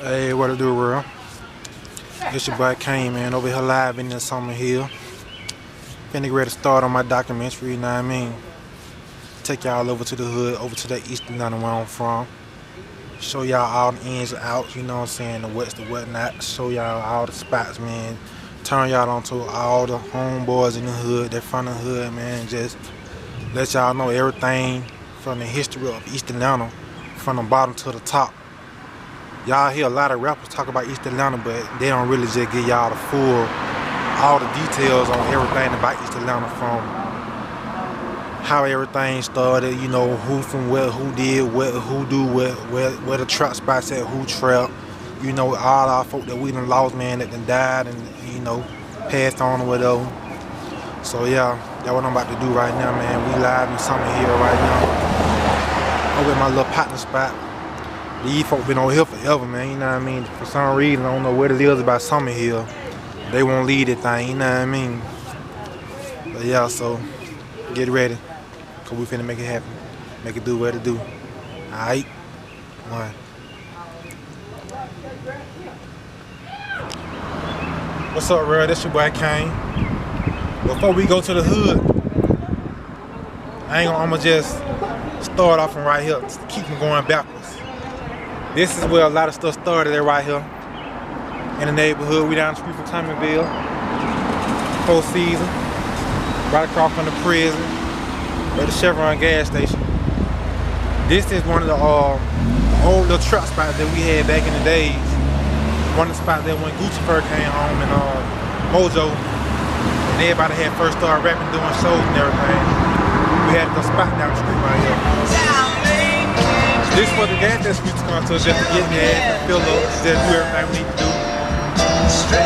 Hey, what it do, real? It's your boy Cain, man, over here live in the Summer Hill. Finna get ready to start on my documentary, you know what I mean? Take y'all over to the hood, over to the east of where I'm from. Show y'all all the ins and outs, you know what I'm saying, the what's the whatnot. Show y'all all the spots, man. Turn y'all onto all the homeboys in the hood, that from the hood, man. Just let y'all know everything from the history of East Atlanta, from the bottom to the top. Y'all hear a lot of rappers talk about East Atlanta, but they don't really just give y'all the full, all the details on everything about East Atlanta, from how everything started, you know, who from where, who did what, who do what, where the trap spots at, who trap, you know, all our folk that we done lost, man, that done died and, you know, passed on or whatever. So yeah, that's what I'm about to do right now, man. We live in Summer Hill right now. Over at my little partner spot. These folk been over here forever, man, you know what I mean? For some reason, I don't know what it is about Summer Hill. They won't leave that thing, you know what I mean? But yeah, so get ready, cause we finna make it happen. Make it do what it do. Alright? One. What's up, real? That's your boy Cain. Before we go to the hood, I'ma just start off from right here, keep them going backwards. This is where a lot of stuff started at right here in the neighborhood. We down the street from Tommyville, Four Seasons, right across from the prison, or the Chevron gas station. This is one of the old little truck spots that we had back in the days. One of the spots that when Gucci first came home and Mojo, and everybody had first started rapping, doing shows and everything. We had a spot down the street right here. This was the gas station we used to come to, just to get gas and fill up, just do everything we need to do. So,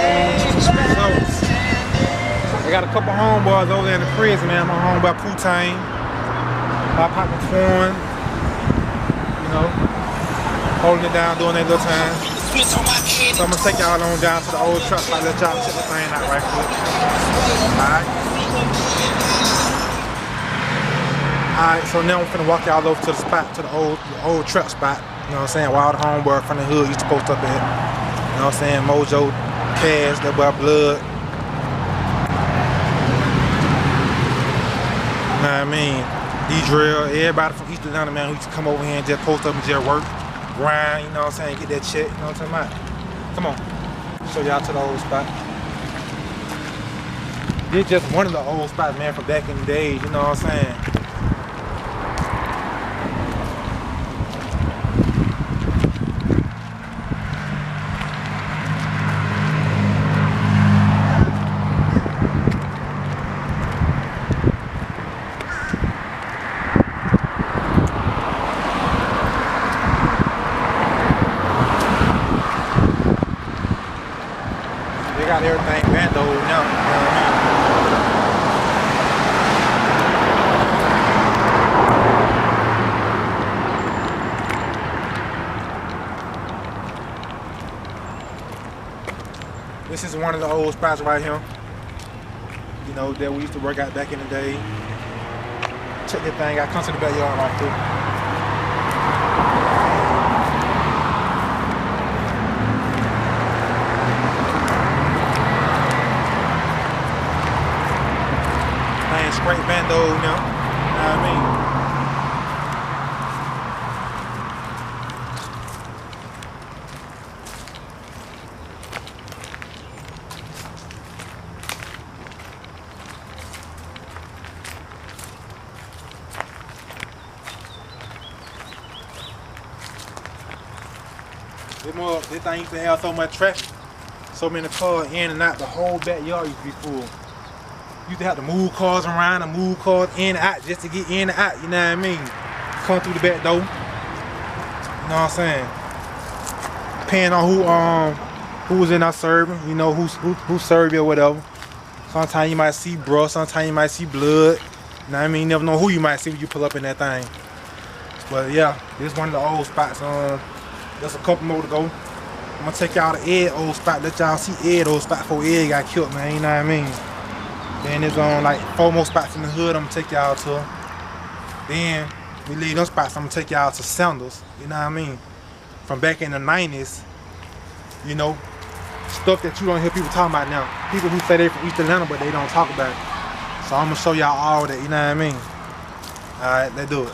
I got a couple homeboys over there in the prison, man. My homeboy Putain, my partner Foreign, you know, holding it down, doing their little time. So I'm gonna take y'all on down to the old truck spot, let y'all check the thing out right quick. Alright, so now I'm finna walk y'all over to the spot, to the old truck spot, you know what I'm saying, where all the homeboy from the hood used to post up at. You know what I'm saying, Mojo, Cash, that boy Blood. You know what I mean? D-Drill, everybody from East Atlanta, man, who used to come over here and just post up and just work, grind, you know what I'm saying, get that check, you know what I'm talking about? Come on, show y'all to the old spot. This is just one of the old spots, man, from back in the days, you know what I'm saying? They got everything bando now, you know what I mean? This is one of the old spots right here, you know, that we used to work out back in the day. Check that thing out, come to the backyard right through. Straight bando, you know what I mean? This thing used to have so much traffic, so many cars in and out, the whole backyard used to be full. Used to have to move cars around and move cars in and out just to get in and out, you know what I mean? Come through the back door. You know what I'm saying? Depending on who was in our serving, you know, who served you or whatever. Sometimes you might see bruh, sometimes you might see blood. You know what I mean? You never know who you might see when you pull up in that thing. But yeah, this is one of the old spots. There's a couple more to go. I'm gonna take y'all to Ed old spot, let y'all see Ed old spot before Ed got killed, man, you know what I mean? Then there's like 4 more spots in the hood I'm gonna take y'all to. Then we leave those spots, I'm gonna take y'all to Sandals, you know what I mean? From back in the 90s, You know, stuff that you don't hear people talking about now. People who say they from East Atlanta, but they don't talk about it. So I'm gonna show y'all all that, you know what I mean? All right, let's do it.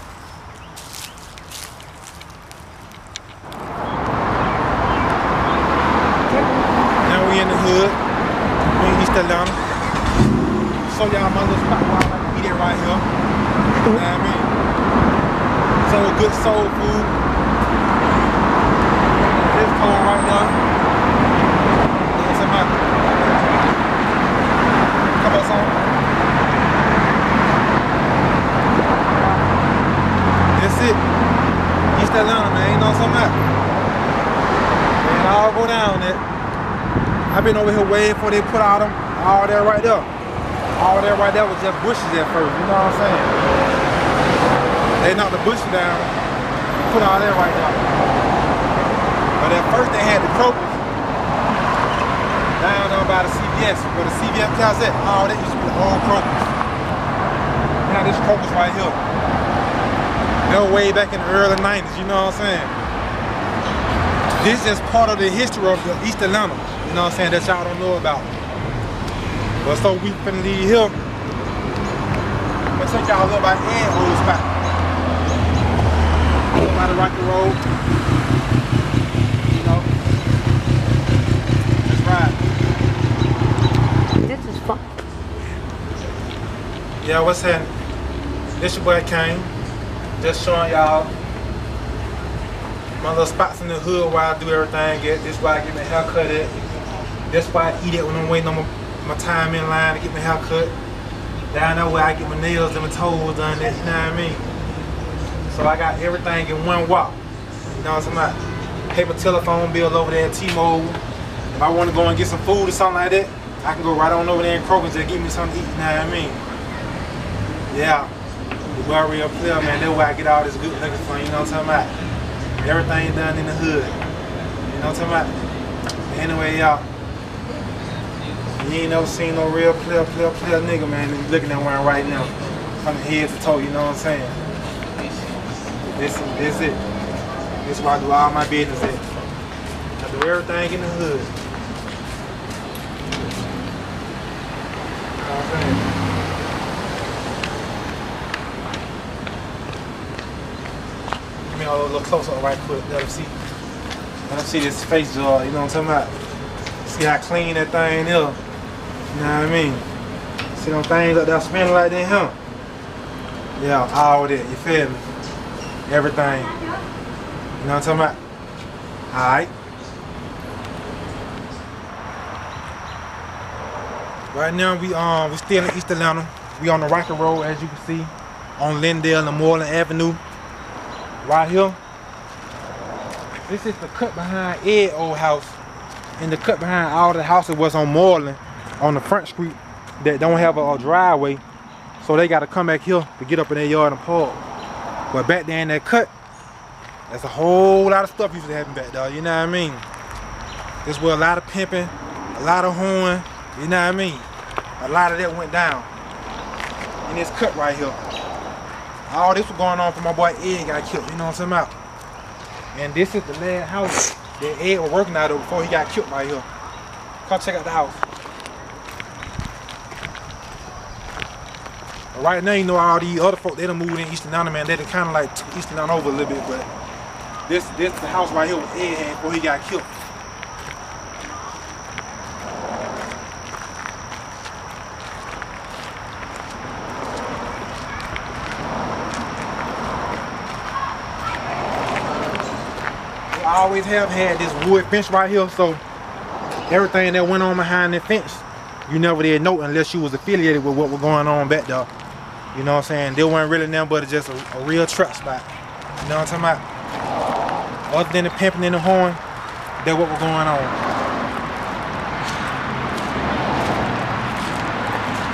Now we in the hood, we in East Atlanta. Show y'all my little spot where I like to eat it right here. You know what I mean? So good soul food. This cold right now. What's up, man? Come on, son. That's it. East Atlanta, man. You know what I'm talking about? Man, I'll go down there. I've been over here waiting for they put out them. All that right there. All that right there was just bushes at first. You know what I'm saying? They knocked the bushes down. Put all that right there. But at first they had the crocus down there by the CVS. Where the CVS house at, all that used to be the old crocus. Now this crocus right here. They were way back in the early 90s, you know what I'm saying? This is part of the history of the East Atlanta, you know what I'm saying, that y'all don't know about. But so we finna leave here. I'm gonna take y'all a little by Ed old spot. By the Rocky Road. This is fun. Yeah, what's happening? This your boy Cain. Just showing y'all my little spots in the hood where I do everything. This why I get my hair cut at. This why I eat it when I'm waiting on my time in line to get my hair cut. Down there where I get my nails and my toes done, that, you know what I mean? So I got everything in one walk. You know what I'm talking about? Paper telephone bill over there at T-Mobile. If I want to go and get some food or something like that, I can go right on over there in Kroger's and get me something to eat, you know what I mean? Yeah, the bar real player, man. That's where I get all this good looking from, you know what I'm talking about? Everything done in the hood. You know what I'm talking about? Anyway, y'all, you ain't never seen no real player nigga, man. You looking at one right now. From head to toe, you know what I'm saying? This is it. This is where I do all my business at. I do everything in the hood. You know what I'm saying? Give me a little close up right quick. Let them see this face jaw, you know what I'm talking about? See how clean that thing is. You know what I mean? See them things up there spinning like that here? Yeah, all that, you feel me? Everything. You know what I'm talking about? Alright. Right now we still in East Atlanta. We on the Rocky Road, as you can see, on Lindale and Moreland Avenue. Right here. This is the cut behind Ed old house. And the cut behind all the houses was on Moreland, on the front street that don't have a driveway. So they gotta come back here to get up in their yard and park. But back there in that cut, there's a whole lot of stuff used to happen back there, you know what I mean? This where a lot of pimping, a lot of hoeing, you know what I mean? A lot of that went down in this cut right here. All this was going on for my boy Ed got killed, you know what I'm talking about? And this is the last house that Ed was working out of before he got killed right here. Come check out the house. But right now, you know, all these other folk, they done moved in East Atlanta, man. They done kind of like took East Atlanta over a little bit, but this is the house right here with Ed had before he got killed. I always have had this wood fence right here, so everything that went on behind that fence, you never did know unless you was affiliated with what was going on back there. You know what I'm saying? There wasn't really nothing but just a real trap spot. You know what I'm talking about? Other than the pimping and the horn, that's what was going on.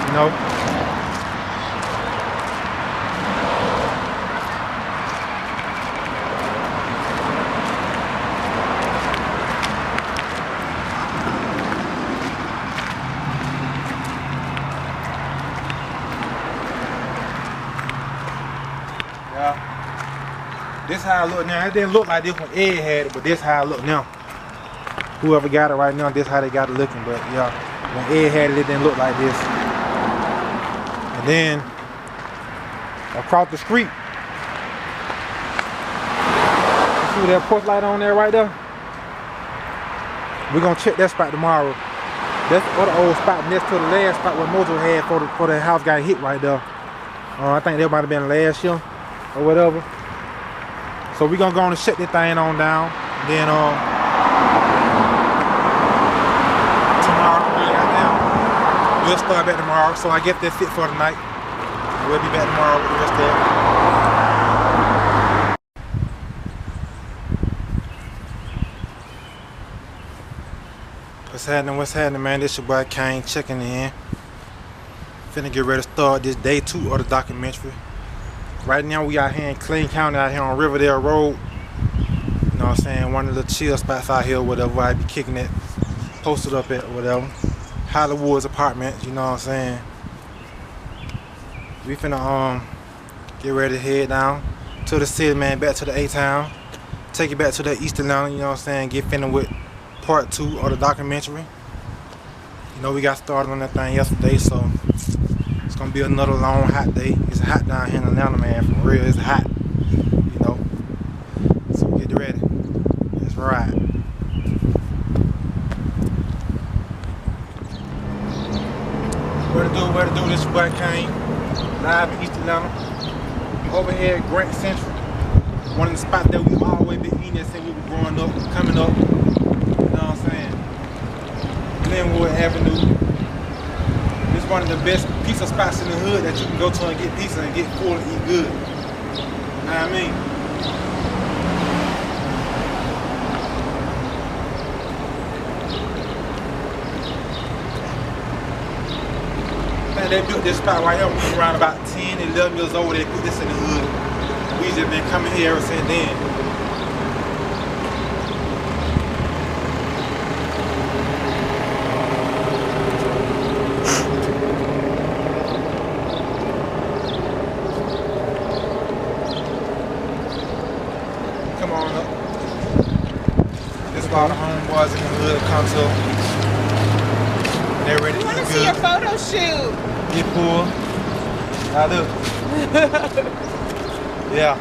You know? This how I look now. It didn't look like this when Ed had it, but this how I look now. Whoever got it right now, this how they got it looking. But yeah, when Ed had it, it didn't look like this. And then across the street, you see that porch light on there right there? We're gonna check that spot tomorrow. That's the other old spot next to the last spot where Mojo had for the house got hit right there. I think that might have been last year or whatever. So we're gonna go on and shut this thing on down. Then tomorrow, we'll start back tomorrow. So I guess that's it for tonight. We'll be back tomorrow with the rest of it. What's happening, man? This your boy Cain checking in. Finna get ready to start this day 2 of the documentary. Right now we out here in Cain County, out here on Riverdale Road. You know what I'm saying? One of the chill spots out here or whatever. I be kicking it, posted up at or whatever. Hollywood's apartments, you know what I'm saying? We finna get ready to head down to the city, man, back to the A-Town. Take it back to the East Atlanta, you know what I'm saying? Get finna with part 2 of the documentary. You know, we got started on that thing yesterday, so it's gonna be another long, hot day. It's hot down here in Atlanta, man, for real. It's hot, you know. So get ready. Let's ride. Where to do this, boy Cain. Live in East Atlanta. Over here at Grant Central. One of the spots that we always been eating at since we were growing up, coming up. You know what I'm saying? Glenwood Avenue. This is one of the best pizza spots in the hood that you can go to and get pizza and get full and eat good. You know what I mean? They built this spot right here when we were around about 10, 11 years old. They put this in the hood. We just been coming here ever since then. Come on up. This is all the homeboys in the hood come to. They're ready to eat good. I want to see your photo shoot. Get full. I do. Yeah.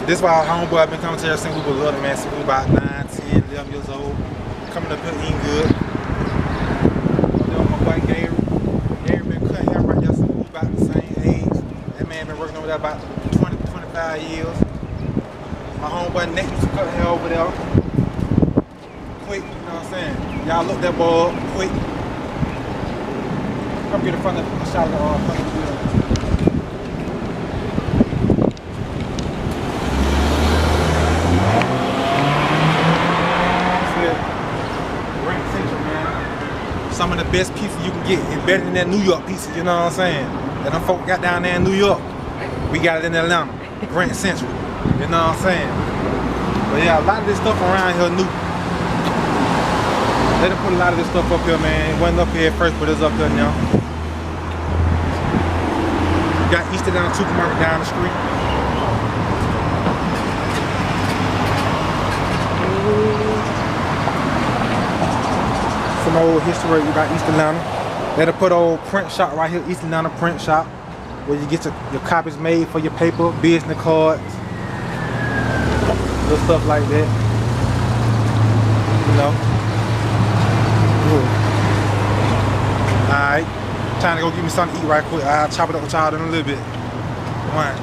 This is why our homeboy been coming to us since we were little, man. Since we were about 9, 10, 11 years old. Coming up here eating good. My boy Gary been cutting hair right there since we were about the same age. That man been working over there about 20, 25 years. My homeboy Nate used to cut hair over there. Quick, you know what I'm saying? Y'all look that ball quick. Come get in front of the shot of the front of the wheel. Grant Central, man. Some of the best pizza you can get is better than that New York pizza, you know what I'm saying? That them folk got down there in New York. We got it in Atlanta. Grant Central. You know what I'm saying? But yeah, a lot of this stuff around here new. They done put a lot of this stuff up here, man. It wasn't up here at first, but it's up here now. Got East Atlanta Supermarket down the street. Some old history about East Atlanta. They done put old print shop right here, East Atlanta print shop, where you get your copies made for your paper, business cards, little stuff like that. You know. Alright, time to go get me something to eat right quick. I'll chop it up with y'all in a little bit. One.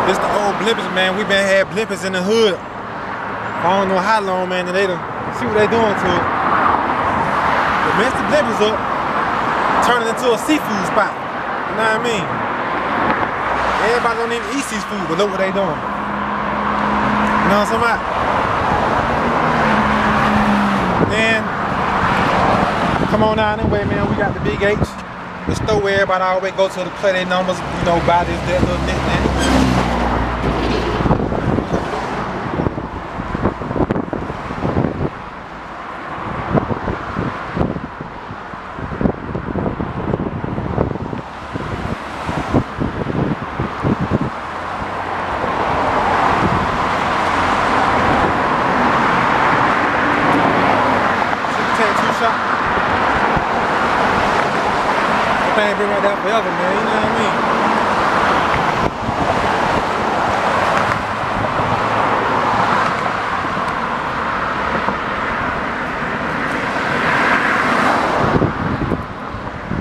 This the old blippers, man. We been had blippers in the hood. I don't know how long, man, and they done see what they doing to it. They messed the blippers up, turn it into a seafood spot. You know what I mean? Everybody don't even eat seafood, but look what they doing. You know what I'm talking about? Then, come on down anyway, man. We got the Big H. The store where everybody always go to play their numbers, you know, buy this, that little knick-knack. thing been right there forever, man. You know what I mean?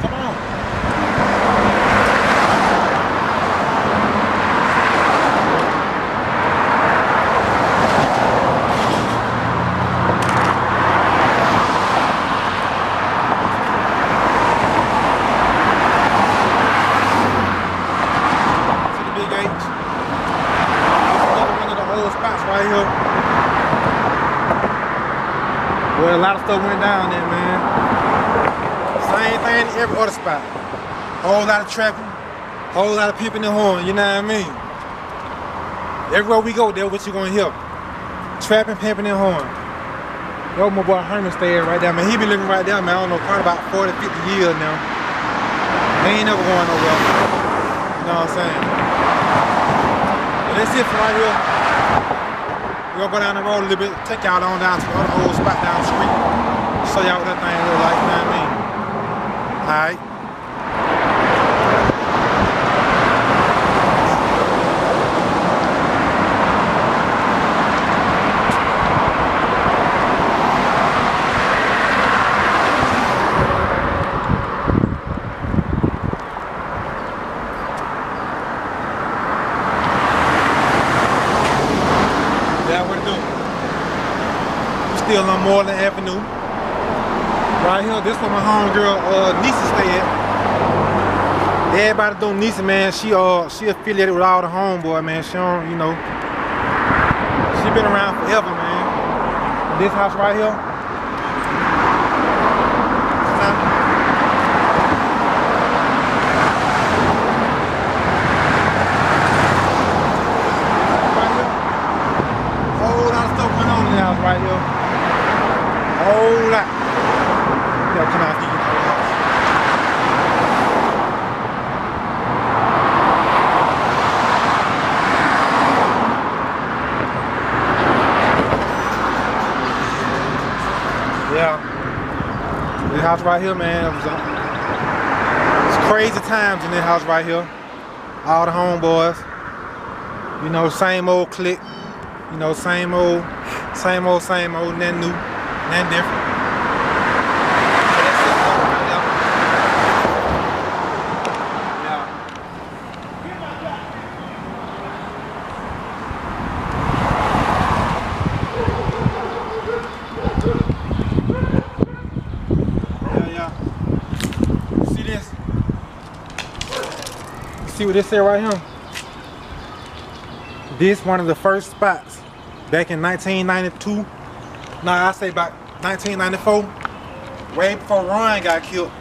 Come on. Right here. Well, a lot of stuff went down there, man. Same thing in every other spot. Whole lot of traffic, whole lot of people in the horn, you know what I mean? Everywhere we go, that's what you're gonna hear. Trapping, pimping, and horn. Yo, my boy Herman staying right there, man. He been living right there, man. I don't know, probably about 40, 50 years now. He ain't never going nowhere. You know what I'm saying? But that's it for right here. We're gonna go down the road a little bit, take y'all on down to the other old spot down the street. Show y'all what that thing look like, you know what I mean? Alright. Still on Moreland Avenue. Right here, this where my homegirl Nisa stay at. Everybody do Nisa, man. She affiliated with all the homeboy, man. She don't, you know. She been around forever, man. This house right here. Right here. Whole lot of stuff went on in the house right here. Whole lot. Yeah, come out here. Yeah. This house right here, man. It's crazy times in this house right here. All the homeboys. You know, same old clique. You know, same old, nothing new. Nothing different. Yeah. See this? See what this say right here? This one of the first spots back in 1992. Nah, I say about 1994, way before Ron got killed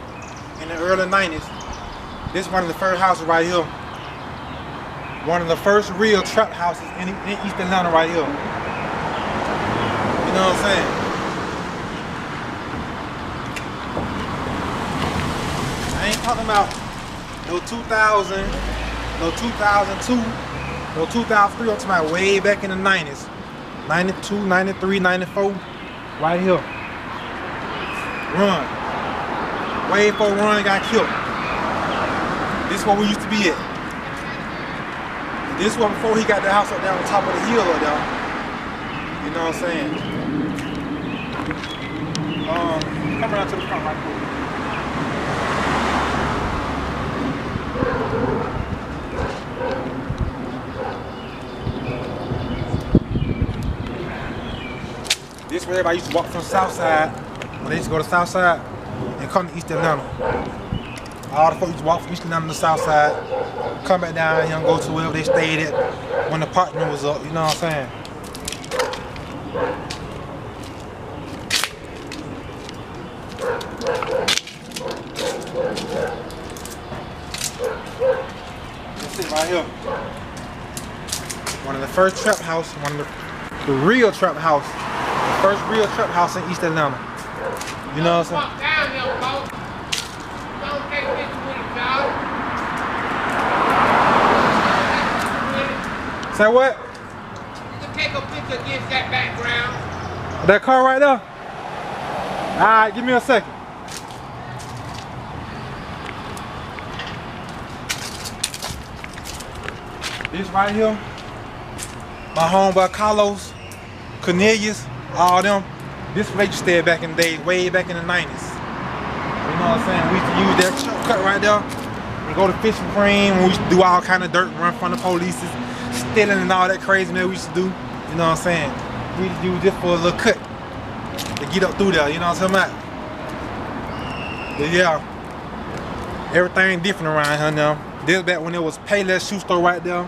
in the early 90s. This is one of the first houses right here. One of the first real trap houses in East Atlanta right here. You know what I'm saying? I ain't talking about no 2000, no 2002, no 2003, I'm talking about way back in the 90s. 92, 93, 94. Right here. Run. Way before Run got killed. This is where we used to be at. This was before he got the house up there on top of the hill up there. You know what I'm saying? Come around to the front right quick. This is where everybody used to walk from the south side. When they used to go to the south side and come to East Atlanta. All the folks used to walk from East Atlanta to the south side, come back down here and go to wherever they stayed at when the apartment was up, you know what I'm saying? That's it right here. One of the first trap house, one of the real trap house. First real trap house in East Atlanta. You know what I'm saying? Down here, folks. Don't take pictures with it, y'all. Say what? You can take a picture against that background. That car right there? Alright, give me a second. This right here, my homeboy Carlos, Cornelius, all them. This place used to stay back in the day, way back in the 90s. You know what I'm saying? We used to use that shortcut right there and go to Fishing Cream. We used to do all kind of dirt, run from the police, stealing and all that crazy man we used to do. You know what I'm saying? We used to use this for a little cut to get up through there. You know what I'm talking about? But yeah, everything different around here now. This back when it was Payless shoe store right there.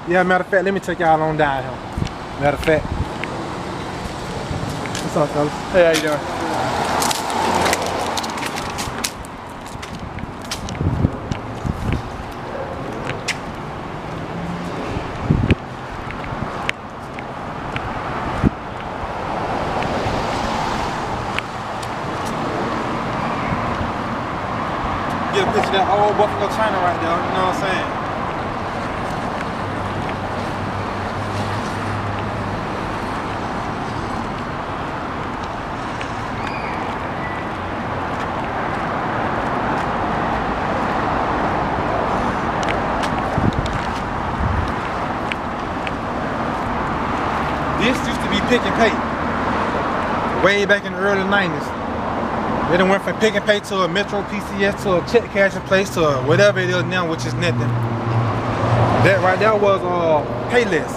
Yeah, matter of fact, let me take y'all on down here. Matter of fact. What's up, fellas? Hey, how you doing? Get a picture of that old Buffalo China right there, you know what I'm saying? This used to be Pick and Pay, way back in the early 90s. They done went from Pick and Pay to a Metro PCS to a check cashing place to a whatever it is now, which is nothing. That right there was Payless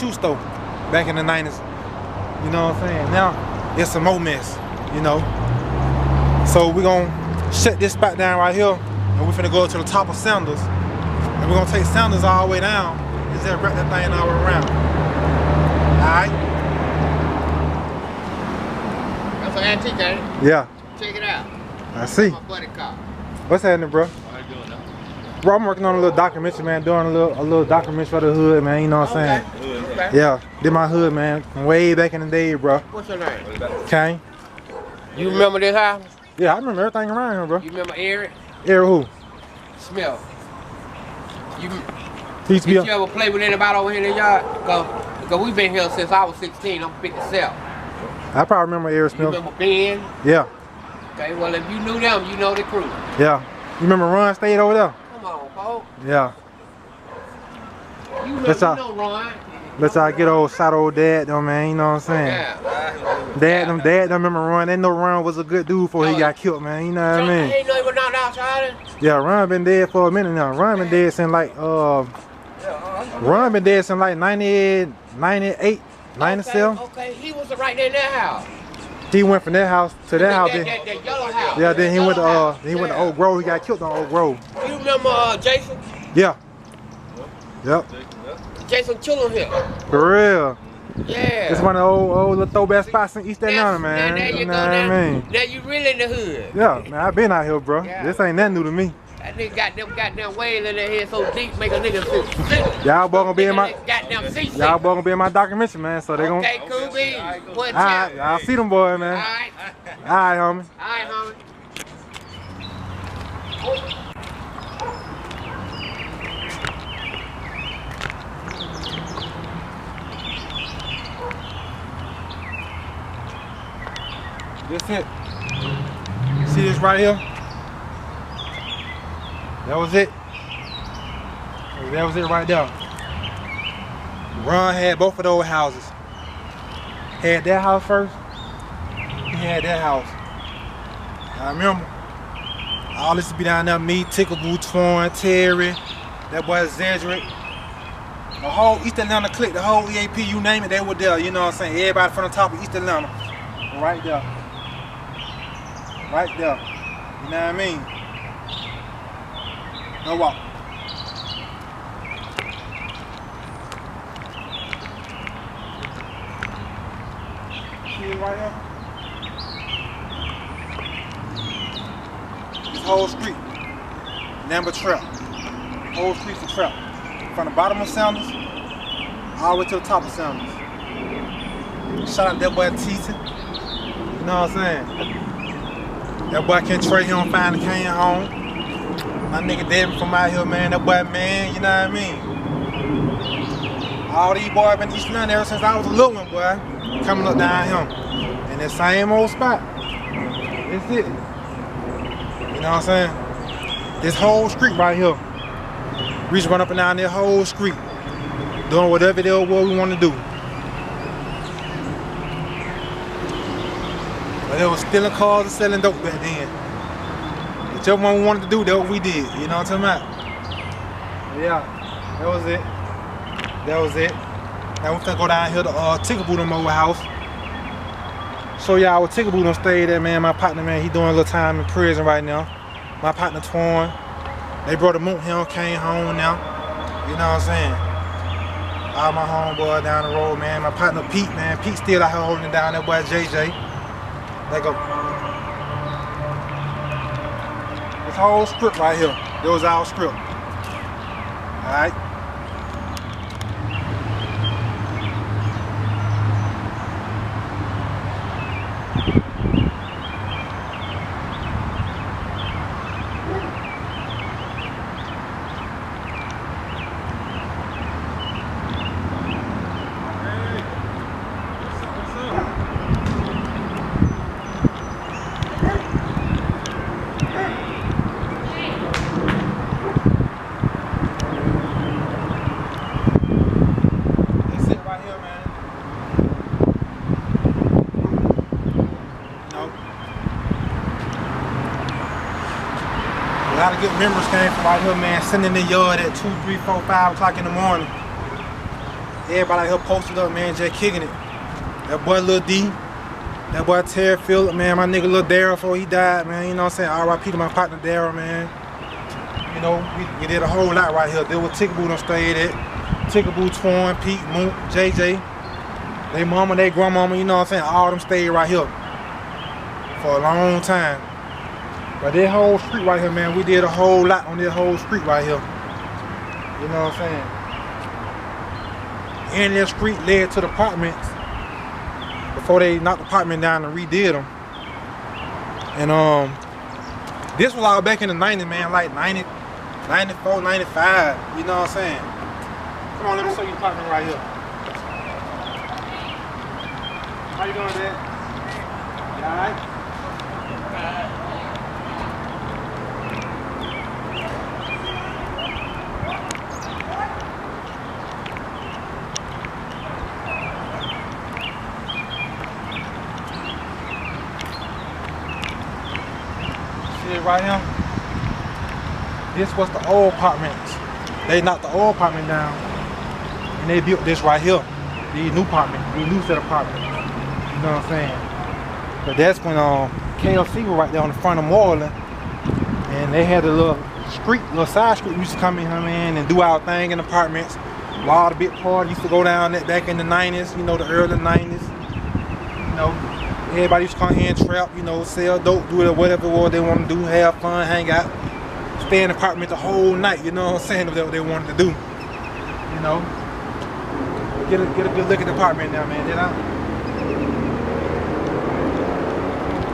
shoe store back in the 90s. You know what I'm saying? Now it's a more mess, you know. So we're gonna shut this spot down right here, and we're finna go to the top of Sanders, and we're gonna take Sanders all the way down and just wrap that thing all the way around. Alright? That's an antique, ain't it? Yeah. Check it out. I see. My buddy car. What's happening, bro? How you doing now? Bro, I'm working on a little documentary, man. Doing a little documentary for the hood, man. You know what I'm saying? Okay. Yeah, did my hood, man. From way back in the day, bro. What's your name? Cain. You remember this house? Yeah, I remember everything around here, bro. You remember Eric Eric who? Smith? He used to be Did you ever play with anybody over here in the yard? Because we've been here since I was 16. I'm 57. I probably remember Eric You Smith. remember Ben? Yeah, Okay, well if you knew them, you know the crew. yeah. You remember Ron stayed over there? Come on, folks. Yeah. You know, That's you all. know Ron. Let's get old shot old dad though, man. You know what I'm saying? Yeah. Dad don't remember Ron. They know Ron was a good dude before he got killed, man. You know what I mean? ain't know he was knocked out, Charlie. Yeah, Ron been dead for a minute now. Ron been dead since like Ron been dead since like 98, 97. Okay, he was right there in that house. He went from that house to that house. Then, That yellow house. yeah, then he went to Oak Grove. He got killed on Oak Grove. You remember Jason? Yeah. Yep. Jason Chillum here. For real. Yeah. It's one of the old little throwback spots in East Atlanta, man. There you You go. know what I mean? Now you really in the hood. Yeah, man, I've been out here, bro. Yeah. This ain't nothing new to me. That nigga got them goddamn whales in their head so deep, make a nigga feel sick. Y'all boy gonna be in my goddamn seasick. y'all boy gonna be in my documentary, man. So they gonna. Okay, cool beans. One Alright, I'll see them boys, man. Alright. Alright, homie. Alright, homie. That's it. See this right here? That was it. That was it right there. Ron had both of those houses. Had that house first. He had that house. I remember. All this to be down there, me, Tickaboo, Twan, Terry, that boy Zedrick. The whole East Atlanta clique, the whole EAP, you name it, they were there. You know what I'm saying? Everybody from the top of East Atlanta. Right there. Right there. You know what I mean? No walk. See it right here? This whole street, number trap. Whole street's a trap. From the bottom of Sanders, all the way to the top of Sanders. Shout out that boy Tisa. You know what I'm saying? That boy can't trade him, find the Cain home. My nigga David from out here, man. That boy, man, you know what I mean? All these boys been in East Atlanta ever since I was a little one, boy. Coming up down here. In that same old spot. That's it. You know what I'm saying? This whole street right here. We just run up and down that whole street, doing whatever the hell we want to do. But it was stealing cars and selling dope back then. Whichever one we wanted to do, that's what we did. You know what I'm talking about? Yeah, that was it. That was it. Now we finna go down here to Tickaboo them old house. Show y'all what Tickaboo done stayed at, man. My partner, man, he doing a little time in prison right now. My partner Twan. They brought the moon him, came home now. You know what I'm saying? All my homeboys down the road, man. My partner Pete, man. Pete still out here holding it down. That boy JJ. They go. This whole script right here. That was our script. Alright. A lot of good memories came from right here, man. Sitting in the yard at 2, 3, 4, 5 o'clock in the morning. Everybody out here posted up, man, just kicking it. That boy Lil D, that boy Terry Phillip, man, my nigga Lil Daryl before he died, man. You know what I'm saying? R.I.P. to my partner Daryl, man. You know, we did a whole lot right here. There was Tickaboo done stayed at. Tickaboo, Twan, Pete, Mook, JJ. They mama, they grandmama, you know what I'm saying? All them stayed right here for a long time. But that whole street right here, man, we did a whole lot on that whole street right here. You know what I'm saying? And that street led to the apartments before they knocked the apartment down and redid them. And this was all back in the 90s, man, like 90, 94, 95, you know what I'm saying? Come on, let me show you the apartment right here. How you doing, Dad? You all right? Right here, this was the old apartments. They knocked the old apartment down and they built this right here, these new apartments, these new set of apartments. You know what I'm saying? But that's when KLC was right there on the front of Moreland, and they had a little street, little side street. We used to come in here, man, and do our thing in apartments. A lot of big parties used to go down that back in the 90s, you know, the early 90s. You know, everybody used to come here and trap, you know, sell dope, do whatever they want to do, have fun, hang out, stay in the apartment the whole night, you know what I'm saying, what they wanted to do. You know, get a good look at the apartment now, man.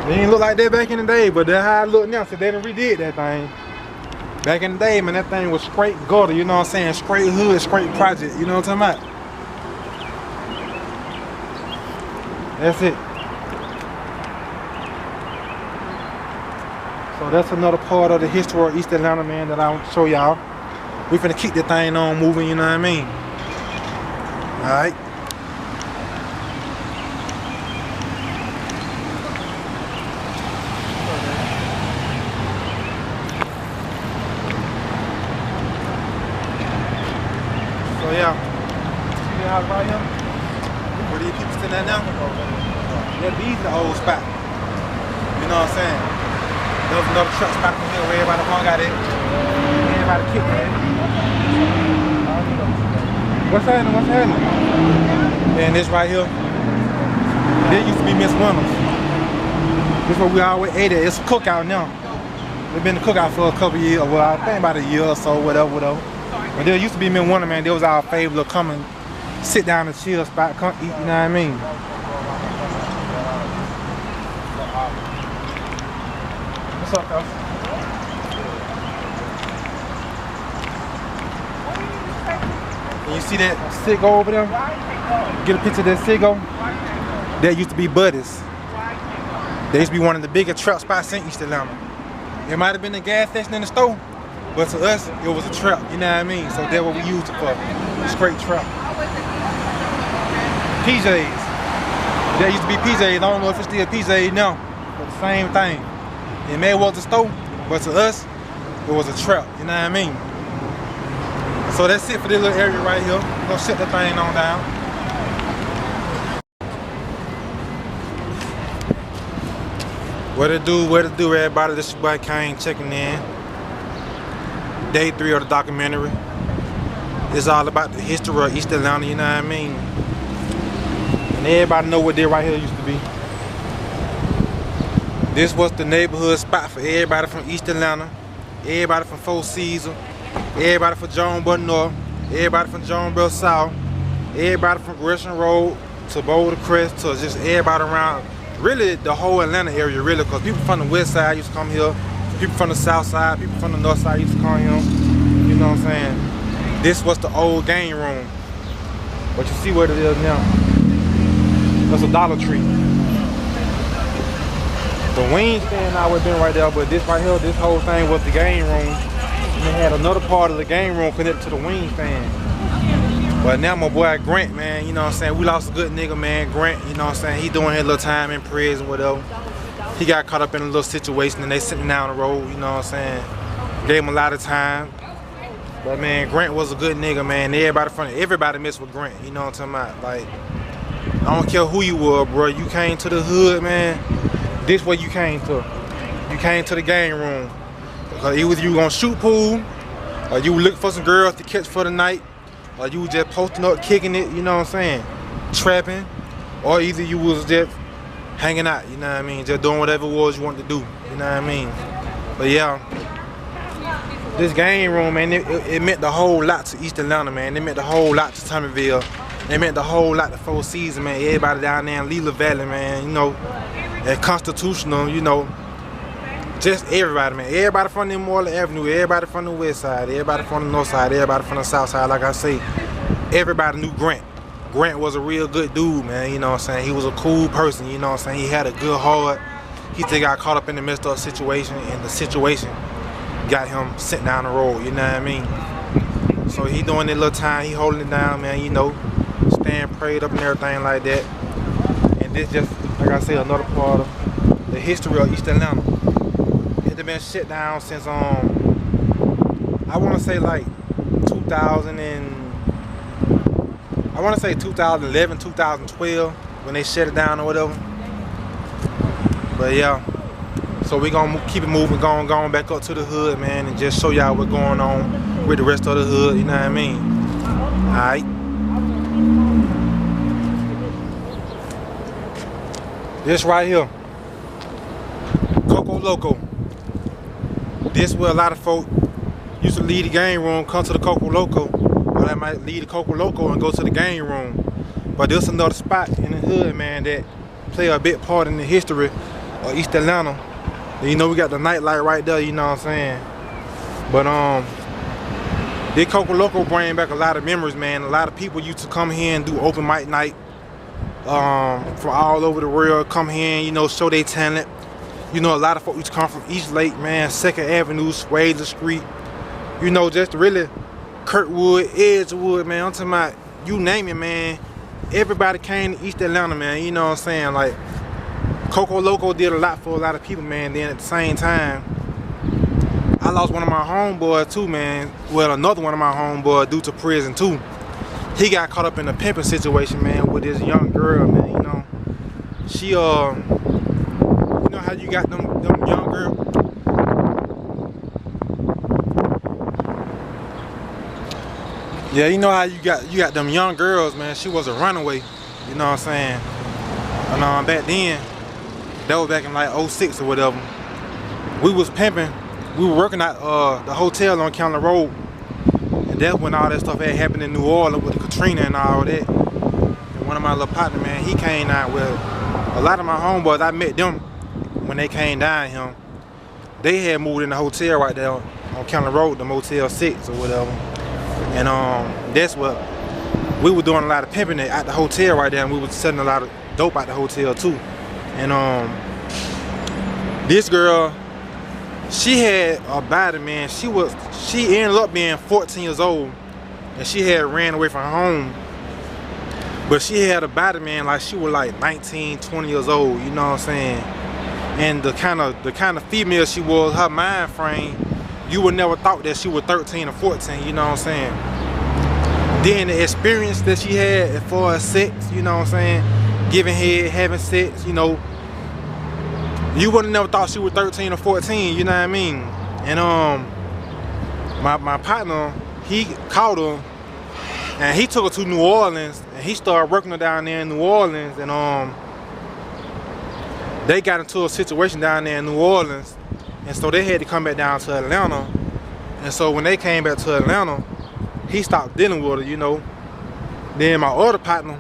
They didn't look like that back in the day, but that's how it look now, so they done redid that thing. Back in the day, man, that thing was straight gutter, you know what I'm saying, straight hood, straight project, you know what I'm talking about? That's it. So that's another part of the history of East Atlanta, man, that I'll show y'all. We finna keep the thing on moving, you know what I mean? Alright. So yeah, see the house right here? Where these people sitting at now? Yeah, these the old spot. You know what I'm saying? There was another truck spot from here where everybody hung out at. Everybody kicked it. What's happening? What's happening? And this right here, there used to be Miss Winters. This is where we always ate at. It's a cookout now. We've been to cookout for a couple years, well, I think about a year or so, whatever. But there used to be Miss Winters, man. There was our favorite, come and sit down and chill spot, come eat, you know what I mean? What's up, fellas? And you see that Ciggo over there? Get a picture of that Ciggo? That used to be Buddy's. They used to be one of the bigger truck spots in East Atlanta. It might have been the gas station in the store, But to us, it was a trap, you know what I mean? So that's what we used it for, straight trap. PJs. There used to be PJs, I don't know if it's still PJs now, but the same thing. It may was a store, but to us, it was a trap, you know what I mean? So that's it for this little area right here. We're gonna set the thing on down. What it do, everybody? This your boy Cain checking in. Day 3 of the documentary. It's all about the history of East Atlanta, you know what I mean? And everybody know what this right here used to be. This was the neighborhood spot for everybody from East Atlanta, everybody from Four Seasons, everybody from Jonesboro North, everybody from Jonesboro South, everybody from Gresham Road to Boulder Crest to just everybody around. Really the whole Atlanta area, really, because people from the west side used to come here, people from the south side, people from the north side used to come here. You know what I'm saying? This was the old game room. But you see what it is now. That's a Dollar Tree. The wing stand I would have been right there, but this right here, this whole thing was the game room. And they had another part of the game room connected to the wing stand. But now my boy Grant, man, you know what I'm saying? We lost a good nigga, man, Grant, you know what I'm saying? He doing his little time in prison, whatever. He got caught up in a little situation and they sent him down the road, you know what I'm saying? Gave him a lot of time. But man, Grant was a good nigga, man. Everybody messed with Grant, you know what I'm talking about? Like, I don't care who you were, bro. You came to the hood, man. This what you came to. You came to the game room. Because either you gonna shoot pool, or you look for some girls to catch for the night, or you was just posting up, kicking it, you know what I'm saying? Trapping, or either you was just hanging out, you know what I mean? Just doing whatever it was you wanted to do, you know what I mean? But yeah, this game room, man, it meant the whole lot to East Atlanta, man. It meant the whole lot to Tommyville. It meant the whole lot to Four Seasons, man. Everybody down there in Lila Valley, man, you know, at Constitutional, you know, just everybody, man. Everybody from the Moreland Avenue, everybody from the west side, everybody from the north side, everybody from the south side. Like I say, everybody knew Grant. Grant was a real good dude, man, you know what I'm saying? He was a cool person, you know what I'm saying? He had a good heart. He just got caught up in the midst of a situation, and the situation got him sent down the road, you know what I mean? So he doing that little time, he holding it down, man, you know, staying prayed up and everything like that. And this just, like I say, another part of the history of East Atlanta. It been shut down since I want to say like 2011, 2012 when they shut it down or whatever. But yeah, so we gonna keep it moving, going back up to the hood, man, and just show y'all what's going on with the rest of the hood, you know what I mean? Alright. This right here, Coco Loco. This where a lot of folk used to leave the game room, come to the Coco Loco, or they might leave the Coco Loco and go to the game room. But there's another spot in the hood, man, that play a big part in the history of East Atlanta. You know, we got the nightlight right there, you know what I'm saying? But this Coco Loco bring back a lot of memories, man. A lot of people used to come here and do open mic night from all over the world, come here and, you know, show their talent. You know, a lot of folks used to come from East Lake, man, 2nd Avenue, Swayze Street. You know, just really Kirkwood, Edgewood, man. I'm talking about, you name it, man. Everybody came to East Atlanta, man. You know what I'm saying? Like, Coco Loco did a lot for a lot of people, man. Then at the same time, I lost one of my homeboys too, man. Well, another one of my homeboys due to prison too. He got caught up in a pimping situation, man, with this young girl, man. You know, she you know how you got them young girls. Yeah, you know how you got them young girls, man. She was a runaway, you know what I'm saying? And back then, that was back in like 06 or whatever. We was pimping. We were working at the hotel on County Road. And that's when all that stuff had happened in New Orleans with Katrina and all that. And one of my little partners, man, he came out with a lot of my homeboys. I met them when they came down here. They had moved in the hotel right there on County Road, the Motel 6 or whatever. And that's what we were doing, a lot of pimping at the hotel right there, and we was selling a lot of dope at the hotel too. And this girl, she had a body, man. She ended up being 14 years old, and she had ran away from home. But she had a body, man, like she was like 19, 20 years old. You know what I'm saying? And the kind of female she was, her mind frame, you would never thought that she was 13 or 14. You know what I'm saying? Then the experience that she had as far as sex, you know what I'm saying? Giving head, having sex, you know. You would have never thought she was 13 or 14, you know what I mean? And my partner, he caught her and he took her to New Orleans and he started working her down there in New Orleans, and they got into a situation down there in New Orleans, and so they had to come back down to Atlanta. And so when they came back to Atlanta, he stopped dealing with her, you know. Then my other partner,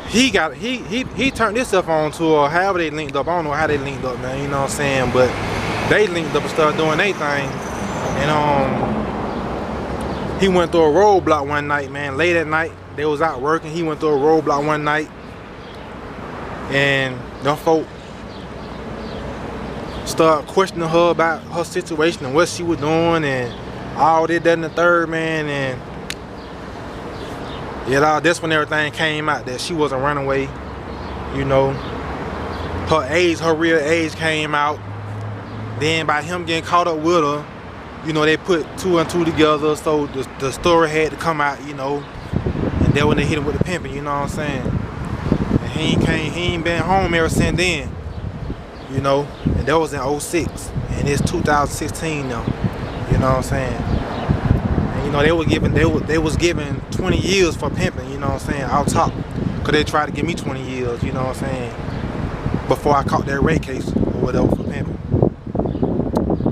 he turned himself on to her, however they linked up. I don't know how they linked up, man, you know what I'm saying? But they linked up and started doing their thing. And he went through a roadblock one night, man, late at night. They was out working. He went through a roadblock one night. And them folk started questioning her about her situation and what she was doing and all this, that, and the third, man. And yeah, that's when everything came out, that she was a runaway, you know. Her age, her real age came out. Then by him getting caught up with her, you know, they put 2 and 2 together, so the story had to come out, you know. And then when they hit him with the pimping, you know what I'm saying? And he ain't been home ever since then, you know. And that was in 06, and it's 2016 now, you know what I'm saying? You know, they was given 20 years for pimping, you know what I'm saying, out top. Cause they tried to give me 20 years, you know what I'm saying, before I caught that rape case or whatever for pimping.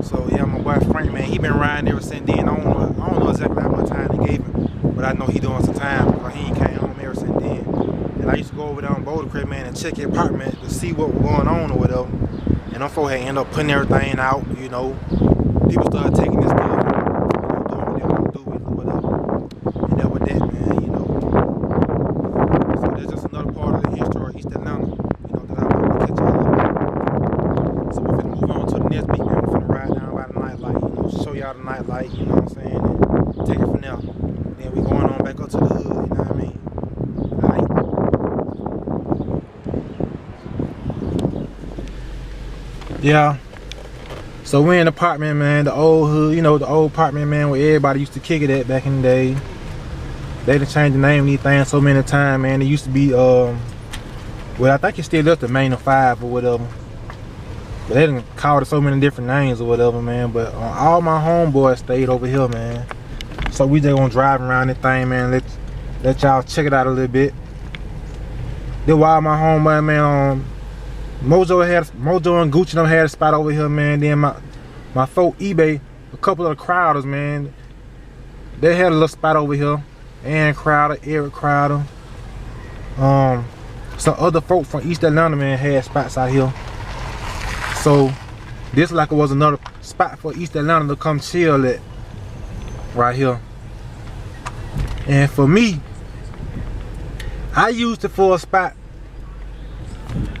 So yeah, my boy Frank, man, he been riding ever since then. I don't know exactly how much time they gave him, but I know he doing some time because he ain't came home ever since then. And I used to go over there on Boulder Crib, man, and check his apartment to see what was going on or whatever. And them folks had ended up putting everything out, you know. People started taking this stuff. The nightlight, you know what I'm saying, and take it from there. Then we going on back up to the hood, you know what I mean? Alright. Yeah. So we in the apartment, man, the old hood, you know, the old apartment, man, where everybody used to kick it at back in the day. They done changed the name of these things so many times, man. It used to be, well, I think it's still up to Main 5 or whatever. But they done called it so many different names or whatever, man. But all my homeboys stayed over here, man. So we just gonna drive around this thing, man. Let y'all check it out a little bit. Then while my homeboy, man, Mojo and Gucci them had a spot over here, man. Then my folk eBay, a couple of the Crowders, man, they had a little spot over here. Aaron Crowder, Eric Crowder. Some other folk from East Atlanta, man, had spots out here. So this like it was another spot for East Atlanta to come chill at right here. And for me, I used it for a spot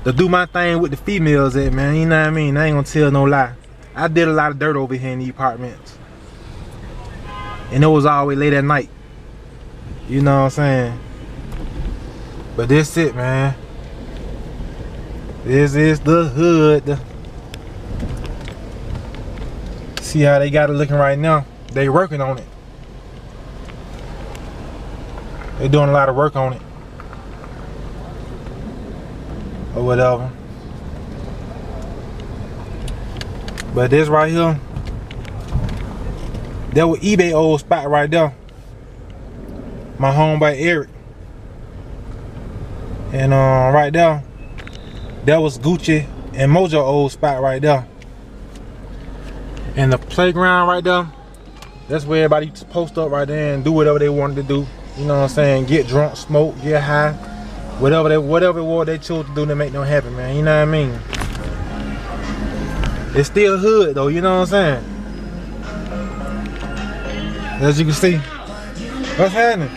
to do my thing with the females at, man. You know what I mean? I ain't gonna tell no lie. I did a lot of dirt over here in the apartments. And it was always late at night. You know what I'm saying? But this it, man. This is the hood. See how they got it looking right now? They working on it. They doing a lot of work on it. Or whatever. But this right here, that was eBay old spot right there. My homeboy Eric. And right there, that was Gucci and Mojo old spot right there. And the playground right there, that's where everybody used to post up right there and do whatever they wanted to do. You know what I'm saying? Get drunk, smoke, get high. Whatever it was they chose to do to make them happy, man. You know what I mean? It's still hood though, you know what I'm saying? As you can see. What's happening?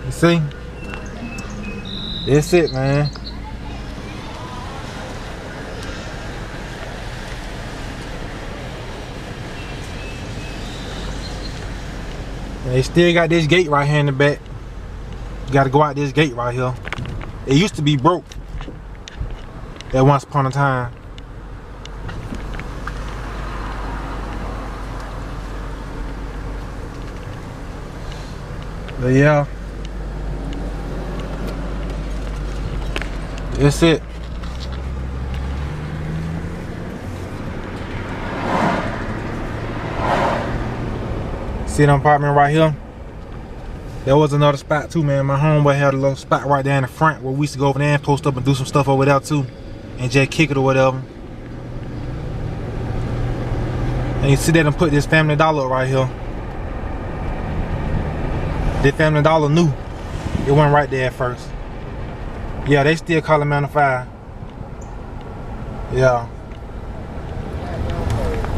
You see? That's it, man. And they still got this gate right here in the back. You gotta go out this gate right here. It used to be broke at once upon a time. But yeah, that's it. See that apartment right here? There was another spot too, man. My homeboy had a little spot right there in the front where we used to go over there and post up and do some stuff over there too. And just kick it or whatever. And you see that and put this Family Dollar right here. This Family Dollar knew it wasn't right there at first. Yeah, they still call it Man of Fire. Yeah.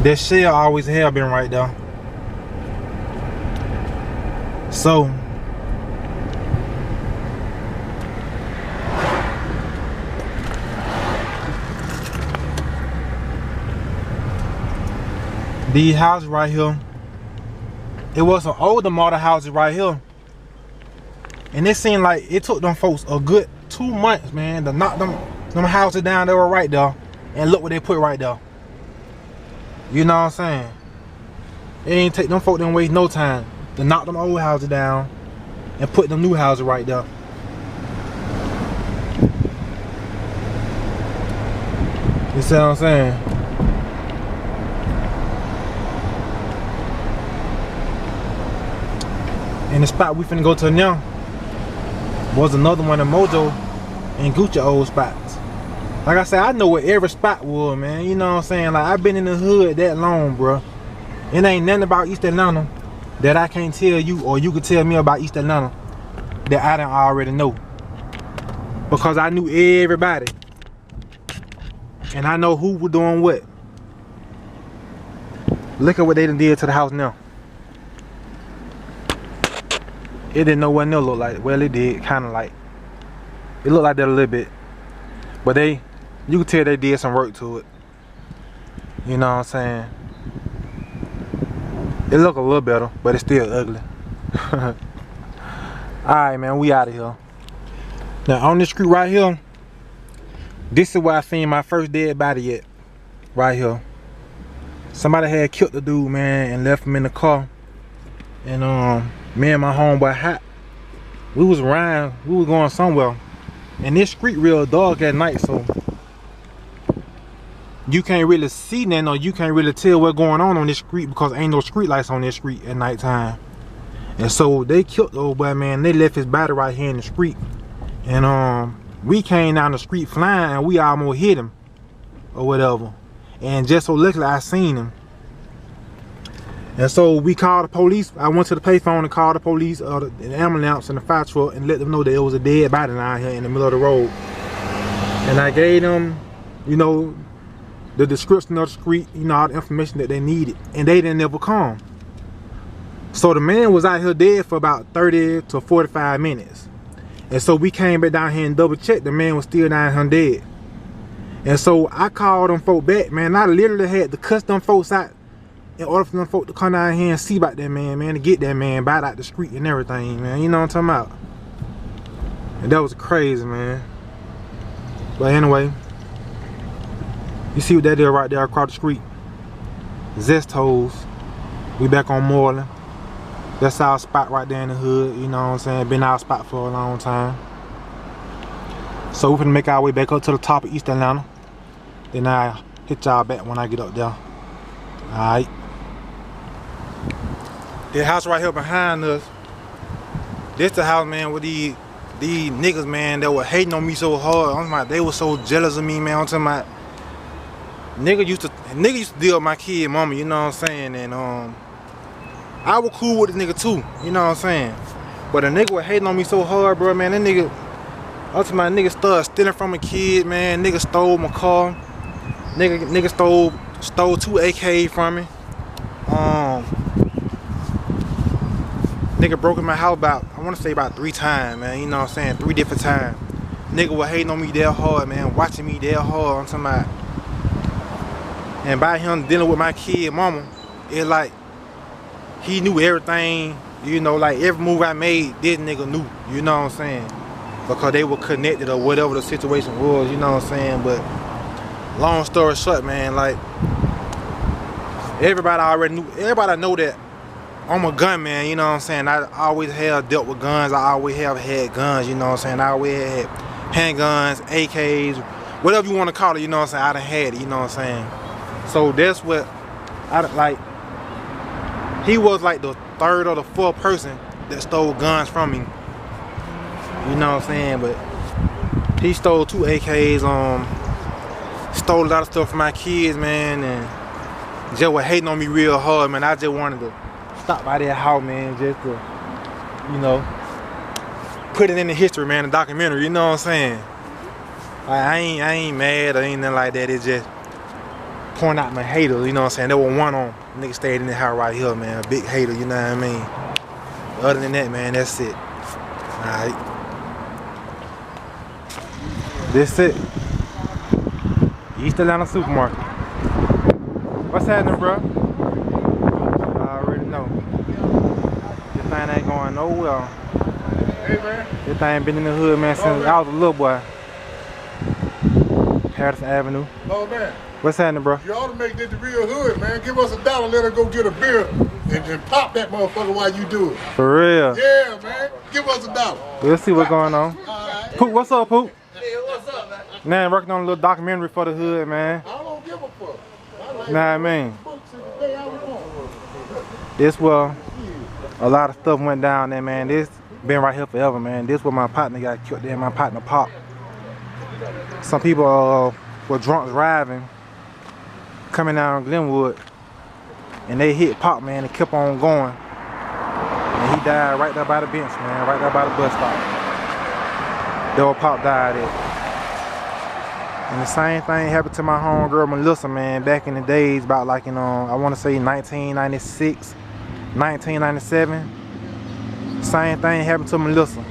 That shell always have been right there. So these houses right here, it was some older model houses right here. And it seemed like it took them folks a good 2 months, man, to knock them houses down that were right there. And look what they put right there. You know what I'm saying? It ain't take them folks, didn't waste no time to knock them old houses down and put them new houses right there. You see what I'm saying? And the spot we finna go to now was another one of Mojo and Gucci old spots. Like I said, I know where every spot was, man. You know what I'm saying? Like, I've been in the hood that long, bro. It ain't nothing about East Atlanta that I can't tell you, or you could tell me about East Atlanta that I didn't already know. Because I knew everybody. And I know who was doing what. Look at what they done did to the house now. It didn't know what it looked like. Well, it did, kind of like. It looked like that a little bit. But you could tell they did some work to it. You know what I'm saying? It look a little better, but it's still ugly. Alright, man, we out of here. Now, on this street right here, this is where I seen my first dead body at. Right here. Somebody had killed the dude, man, and left him in the car. And me and my homeboy Hot, we was riding, we was going somewhere. And this street real dark at night, so you can't really see nothing, or you can't really tell what's going on this street, because ain't no street lights on this street at nighttime. And so they killed the old boy, man. They left his body right here in the street. And we came down the street flying, and we almost hit him or whatever. And just so luckily I seen him. And so we called the police. I went to the payphone and called the police, the ambulance and the fire truck, and let them know that it was a dead body down here in the middle of the road. And I gave them, you know, the description of the street, you know, all the information that they needed. And they didn't ever come. So the man was out here dead for about 30 to 45 minutes. And so we came back down here and double checked. The man was still down here dead. And so I called them folk back, man. I literally had to cuss them folks out in order for them folk to come down here and see about that man, to get that man back out the street and everything, man. You know what I'm talking about? And that was crazy, man. But anyway, you see what that is right there across the street? Zestos. We back on Moreland. That's our spot right there in the hood, you know what I'm saying? Been our spot for a long time. So we're gonna make our way back up to the top of East Atlanta. Then I'll hit y'all back when I get up there. Alright. The house right here behind us, this the house, man, with these niggas, man, that were hating on me so hard. I'm like, they were so jealous of me, man. I'm talking about nigga used to deal with my kid mama, you know what I'm saying? And I was cool with the nigga too, you know what I'm saying? But a nigga was hating on me so hard, bro, man. That nigga, ultimately, nigga started stealing from a kid, man. Nigga stole my car. Nigga stole 2 AK from me. Nigga broke in my house I want to say about 3 times, man. You know what I'm saying? 3 different times. Nigga was hating on me that hard, man. Watching me that hard. I'm talking about. And by him dealing with my kid mama, it like he knew everything You know, like every move I made, this nigga knew. You know what I'm saying? Because they were connected or whatever the situation was. You know what I'm saying? But long story short, man, like everybody already knew. Everybody know that I'm a gunman. You know what I'm saying? I always have dealt with guns. I always have had guns. You know what I'm saying? I always had handguns, AKs, whatever you want to call it. You know what I'm saying? I done had it. You know what I'm saying? So that's what I like. He was like the third or the fourth person that stole guns from me. You know what I'm saying? But he stole 2 AKs, stole a lot of stuff from my kids, man, and just was hating on me real hard, man. I just wanted to stop by their house, man, just to, you know, put it in the history, man, the documentary, you know what I'm saying? Like, I ain't mad or anything like that. It's just pointing out my haters, you know what I'm saying? There was one on nigga stayed in the house right here, man, a big hater, you know what I mean? Other than that, man, that's it. Alright. That's it. East Atlanta Supermarket. What's happening, bro? I already know. This thing ain't going nowhere. Hey, man. This thing been in the hood, man, since I was a little boy. Harrison Avenue. Oh, man. What's happening, bro? You ought to make this the real hood, man. Give us $1, let her go get a beer and pop that motherfucker while you do it. For real? Yeah, man. Give us $1. We'll see what's going on. Alright. Poop, what's up, Poop? Hey, what's up, man? Man, working on a little documentary for the hood, man. I don't give a fuck. I like Nah, I mean, books and the day I want. this well, a lot of stuff went down there, man. This been right here forever, man. This where my partner got killed there, my partner Pop. Some people were drunk driving, coming down Glenwood, and they hit Pop, man, and kept on going. And he died right there by the bench, man, right there by the bus stop. There where Pop died at. And the same thing happened to my homegirl Melissa, man, back in the days, about like, you know, I want to say 1996, 1997. Same thing happened to Melissa.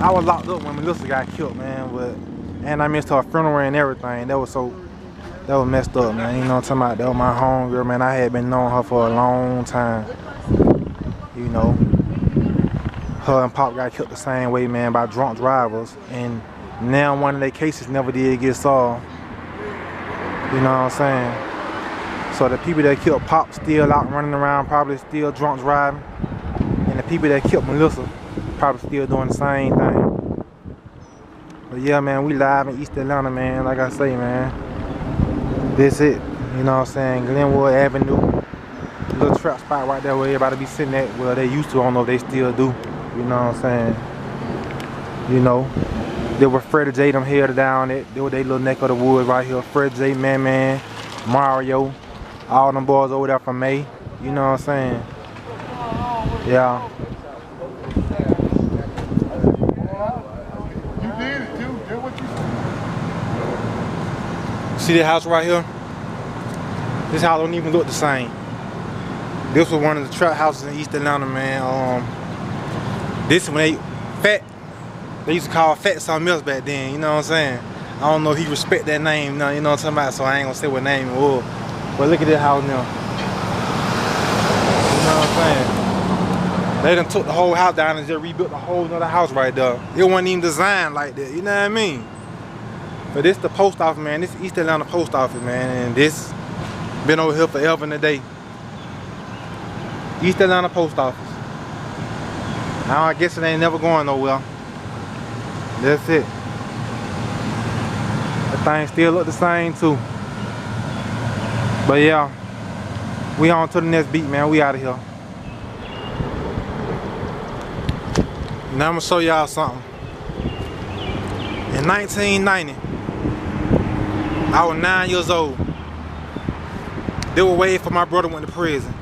I was locked up when Melissa got killed, man, and I missed her funeral and everything. That was messed up, man. You know what I'm talking about? That was my homegirl, man. I had been knowing her for a long time. You know. Her and Pop got killed the same way, man, by drunk drivers. And now one of their cases never did get solved. You know what I'm saying? So the people that killed Pop still out running around, probably still drunk driving. And the people that killed Melissa probably still doing the same thing. But yeah, man, we live in East Atlanta, man. Like I say, man, this it. You know what I'm saying? Glenwood Avenue. Little trap spot right there where everybody be sitting at. Well, they used to. I don't know if they still do. You know what I'm saying? You know, they were Freddie J, them held down it. They were their little neck of the woods right here. Freddie J, Man, Mario, all them boys over there from May. You know what I'm saying? Yeah. You did it, too. Did what you See that house right here? This house don't even look the same. This was one of the trap houses in East Atlanta, man. This when they used to call Fat something else back then, you know what I'm saying? I don't know if he respect that name, you know what I'm talking about, so I ain't gonna say what name it was. But look at this house now. You know what I'm saying? They done took the whole house down and just rebuilt a whole nother house right there. It wasn't even designed like that, you know what I mean? But this the post office, man. This East Atlanta post office, man, and this been over here forever and a day. East Atlanta post office. Now I guess it ain't never going nowhere. That's it. The thing still look the same too. But yeah, we on to the next beat, man. We out of here. Now I'm gonna show y'all something. In 1990, I was 9 years old. They were waiting for my brother went to prison.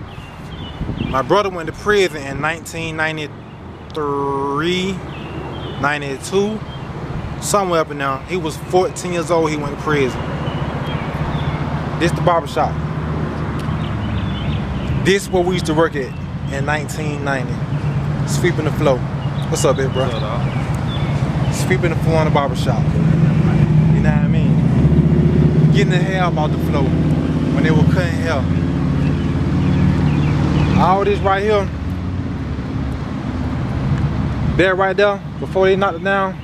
My brother went to prison in 1993, 92, somewhere up in there. He was 14 years old, he went to prison. This the barbershop. This is where we used to work at in 1990. Sweeping the floor. What's up, big bro? What's up, dog? Sweeping the floor in the barbershop. You know what I mean? Getting the hair off the floor when they were cutting hair. All this right here, there right there, before they knocked it down,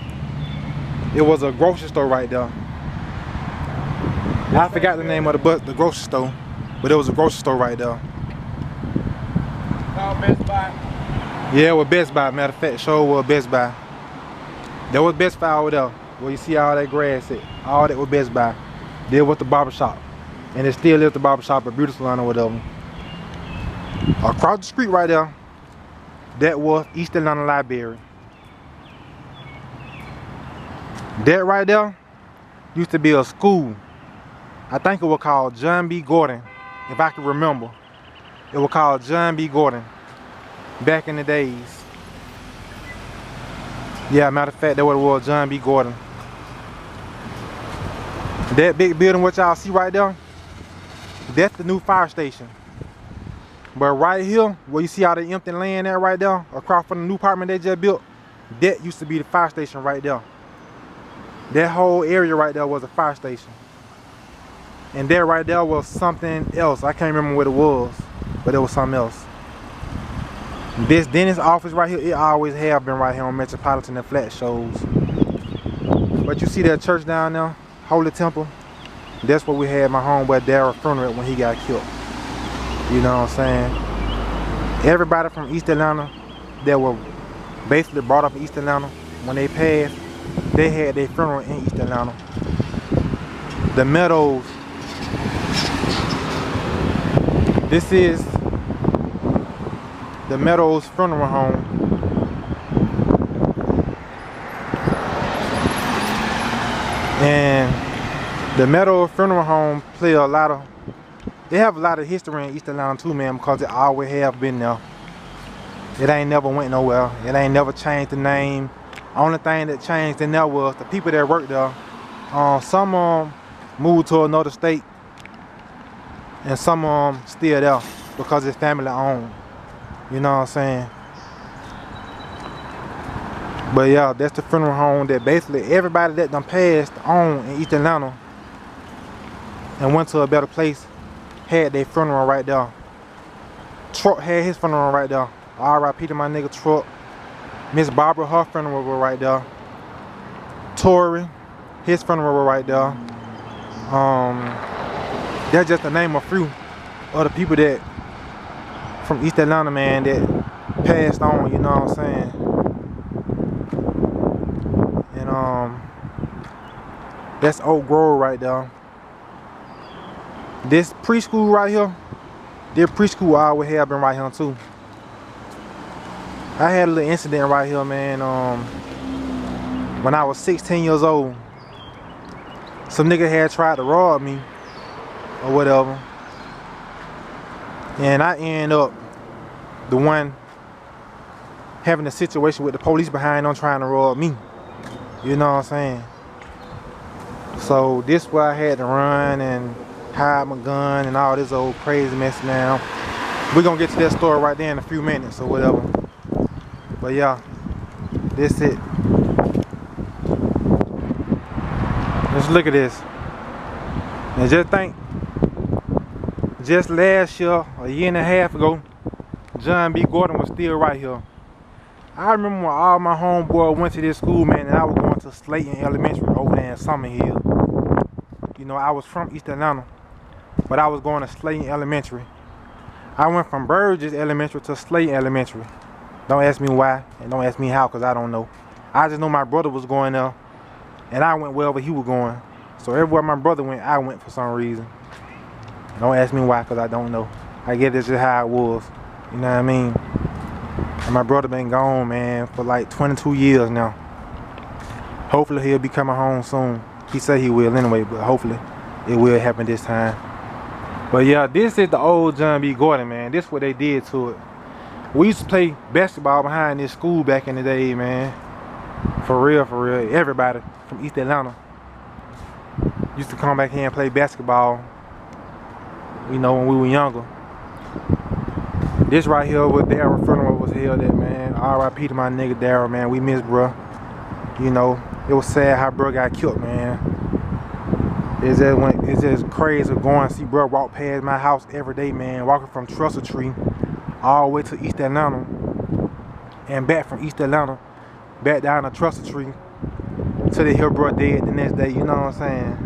it was a grocery store right there. I forgot the name of the grocery store, but it was a grocery store right there. Best Buy. Yeah, it was Best Buy. Matter of fact, sure was Best Buy. There was Best Buy over there, where you see all that grass at. All that was Best Buy. There was the barber shop, and it still is the barber shop at Beauty Salon or whatever. Across the street right there, that was East Atlanta Library. That right there used to be a school. I think it was called John B. Gordon, if I can remember. It was called John B. Gordon back in the days. Yeah, matter of fact, that what it was, John B. Gordon. That big building what y'all see right there, that's the new fire station. But right here, where you see all the empty land at right there, across from the new apartment they just built, that used to be the fire station right there. That whole area right there was a fire station. And that right there was something else. I can't remember what it was, but it was something else. This dentist office right here, it always have been right here on Metropolitan and Flat shows. But you see that church down there, Holy Temple? That's where we had my homeboy Darryl funeral when he got killed. You know what I'm saying? Everybody from East Atlanta that were basically brought up in East Atlanta, when they passed, they had their funeral in East Atlanta. The Meadows. This is the Meadows Funeral Home. And the Meadows Funeral Home play a lot of, they have a lot of history in East Atlanta too, man, because it always have been there. It ain't never went nowhere. It ain't never changed the name. Only thing that changed in there was the people that worked there. Some moved to another state, and some still there because it's family owned. You know what I'm saying? But yeah, that's the funeral home that basically everybody that done passed on in East Atlanta and went to a better place had their funeral right there. Truck had his funeral right there. R.I.P. to my nigga Truck. Miss Barbara, her funeral was right there. Tory, his funeral was right there. That's just to name a few of the people that from East Atlanta, man, that passed on, you know what I'm saying? And that's Oak Grove right there. This preschool right here, their preschool I always have been right here too. I had a little incident right here, man. When I was 16 years old, some nigga had tried to rob me or whatever, and I end up the one having a situation with the police behind them trying to rob me. You know what I'm saying? So this why I had to run and hide my gun and all this old crazy mess now. We're gonna get to that story right there in a few minutes or whatever. But yeah, this it. Let's look at this. And just think, just last year, a year and a half ago, John B. Gordon was still right here. I remember when all my homeboys went to this school, man, and I was going to Slayton Elementary over there in Summer Hill. You know, I was from East Atlanta, but I was going to Slayton Elementary. I went from Burgess Elementary to Slayton Elementary. Don't ask me why, and don't ask me how, because I don't know. I just know my brother was going there, and I went wherever he was going. So everywhere my brother went, I went for some reason. Don't ask me why, because I don't know. I guess that's just how it was. You know what I mean? And my brother been gone, man, for like 22 years now. Hopefully he'll be coming home soon. He said he will anyway, but hopefully it will happen this time. But yeah, this is the old John B. Gordon, man. This is what they did to it. We used to play basketball behind this school back in the day, man. For real, for real. Everybody from East Atlanta used to come back here and play basketball, you know, when we were younger. This right here was Darryl funeral was held at, man. R.I.P. to my nigga Darryl, man. We miss bruh. You know, it was sad how bruh got killed, man. It's just crazy going to see bruh walk past my house every day, man. Walking from Trussell Tree all the way to East Atlanta, and back from East Atlanta, back down to Trusted Tree, till they hear bro dead the next day, you know what I'm saying?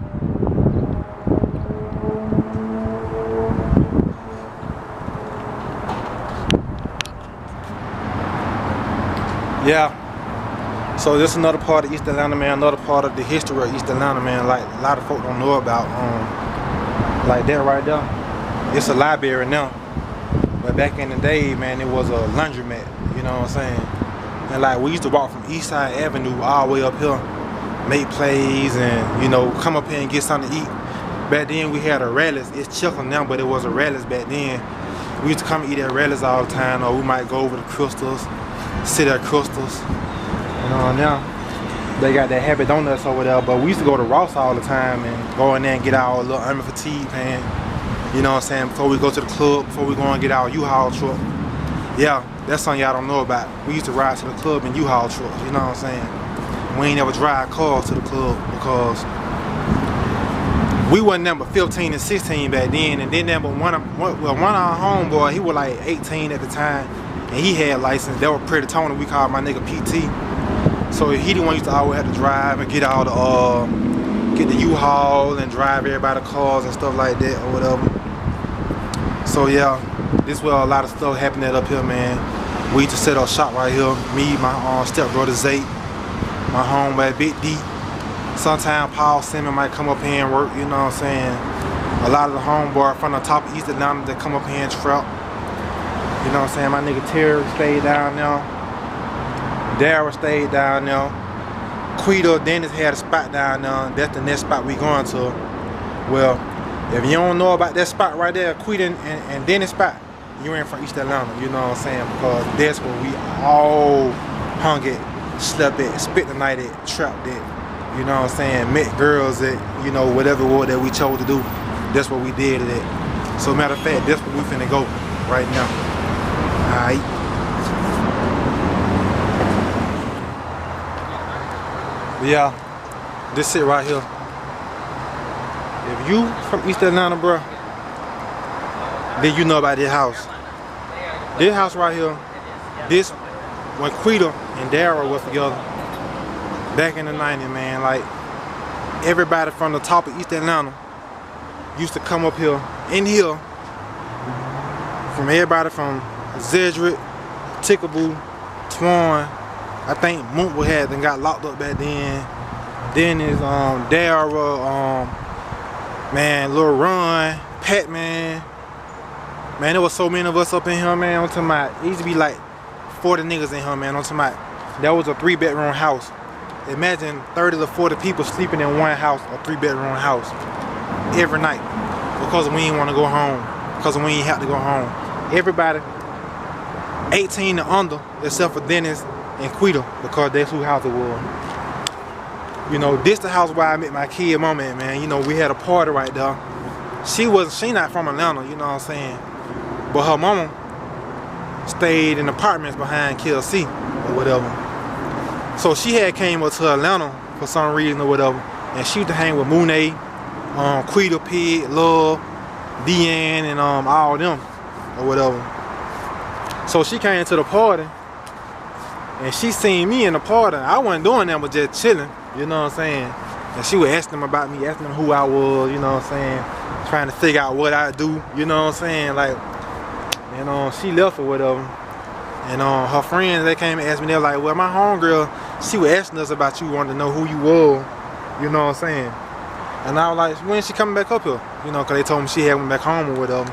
Yeah. So this is another part of East Atlanta, man, another part of the history of East Atlanta, man, like a lot of folk don't know about, like that right there. It's a library now. But back in the day, man, it was a laundromat, you know what I'm saying? And like we used to walk from East Side Avenue all the way up here, make plays and, you know, come up here and get something to eat. Back then we had a rallies. It's chicken now, but it was a rallies back then. We used to come and eat at rallies all the time, or we might go over to Crystals, sit at Crystals. You know, now they got that Happy Donuts over there, but we used to go to Ross all the time and go in there and get our little Army fatigue pan. You know what I'm saying? Before we go to the club, before we go and get our U-Haul truck. Yeah, that's something y'all don't know about. We used to ride to the club in U-Haul trucks, you know what I'm saying? We ain't never drive cars to the club because we wasn't number 15 and 16 back then, and then number one of our homeboy, he was like 18 at the time, and he had license. That was Pretty Tony, we called my nigga PT. So he the one used to always have to drive and get all the get the U-Haul and drive everybody's cars and stuff like that or whatever. So yeah, this is where a lot of stuff happening up here, man. We used to set up shop right here. Me, my stepbrother Zay, my homeboy Big D. Sometimes Paul Simmons might come up here and work, you know what I'm saying? A lot of the homeboy from the top of East Atlanta that come up here and trap. You know what I'm saying? My nigga Terry stayed down there. Dara stayed down there. Quita Dennis had a spot down there. That's the next spot we going to. Well, if you don't know about that spot right there, Quita and Dennis spot, you ain't from East Atlanta, you know what I'm saying? Because that's where we all hung at, slept at, spent the night at, trapped at, you know what I'm saying? Met girls at, you know, whatever it was that we chose to do, that's what we did at. So matter of fact, that's where we finna go right now. Alright. Yeah, this shit right here. If you from East Atlanta, bro, then you know about this house. This house right here, this, when Quita and Dara was together, back in the 90s, man, like, everybody from the top of East Atlanta used to come up here, in here, from everybody from Zedrick, Tickaboo, Twan, I think Moonwood had then got locked up back then. Dennis, Dara, man, Lil Ron, Pat, man. Man, there was so many of us up in here, man. I'm talking about, it used to be like 40 niggas in here, man. I'm talking about, that was a 3-bedroom house. Imagine 30 to 40 people sleeping in one house, a 3-bedroom house, every night. Because we ain't want to go home. Because we ain't have to go home. Everybody 18 and under, except for Dennis and Quita, because that's who house it was. You know, this the house where I met my kid mama at, man. You know, we had a party right there. She not from Atlanta, you know what I'm saying? But her mama stayed in apartments behind KLC or whatever. So she had came up to Atlanta for some reason or whatever. And she used to hang with Mooney, Quita, Pig, Love, Deanne, and all them or whatever. So she came to the party. And she seen me in the party. I wasn't doing that, but just chilling, you know what I'm saying? And she would ask them about me, asking them who I was, you know what I'm saying? Trying to figure out what I do, you know what I'm saying? Like, and she left or whatever. And her friends, they came and asked me, they were like, well, my homegirl, she was asking us about you, wanted to know who you were, you know what I'm saying? And I was like, when she coming back up here? You know, because they told me she had went back home or whatever.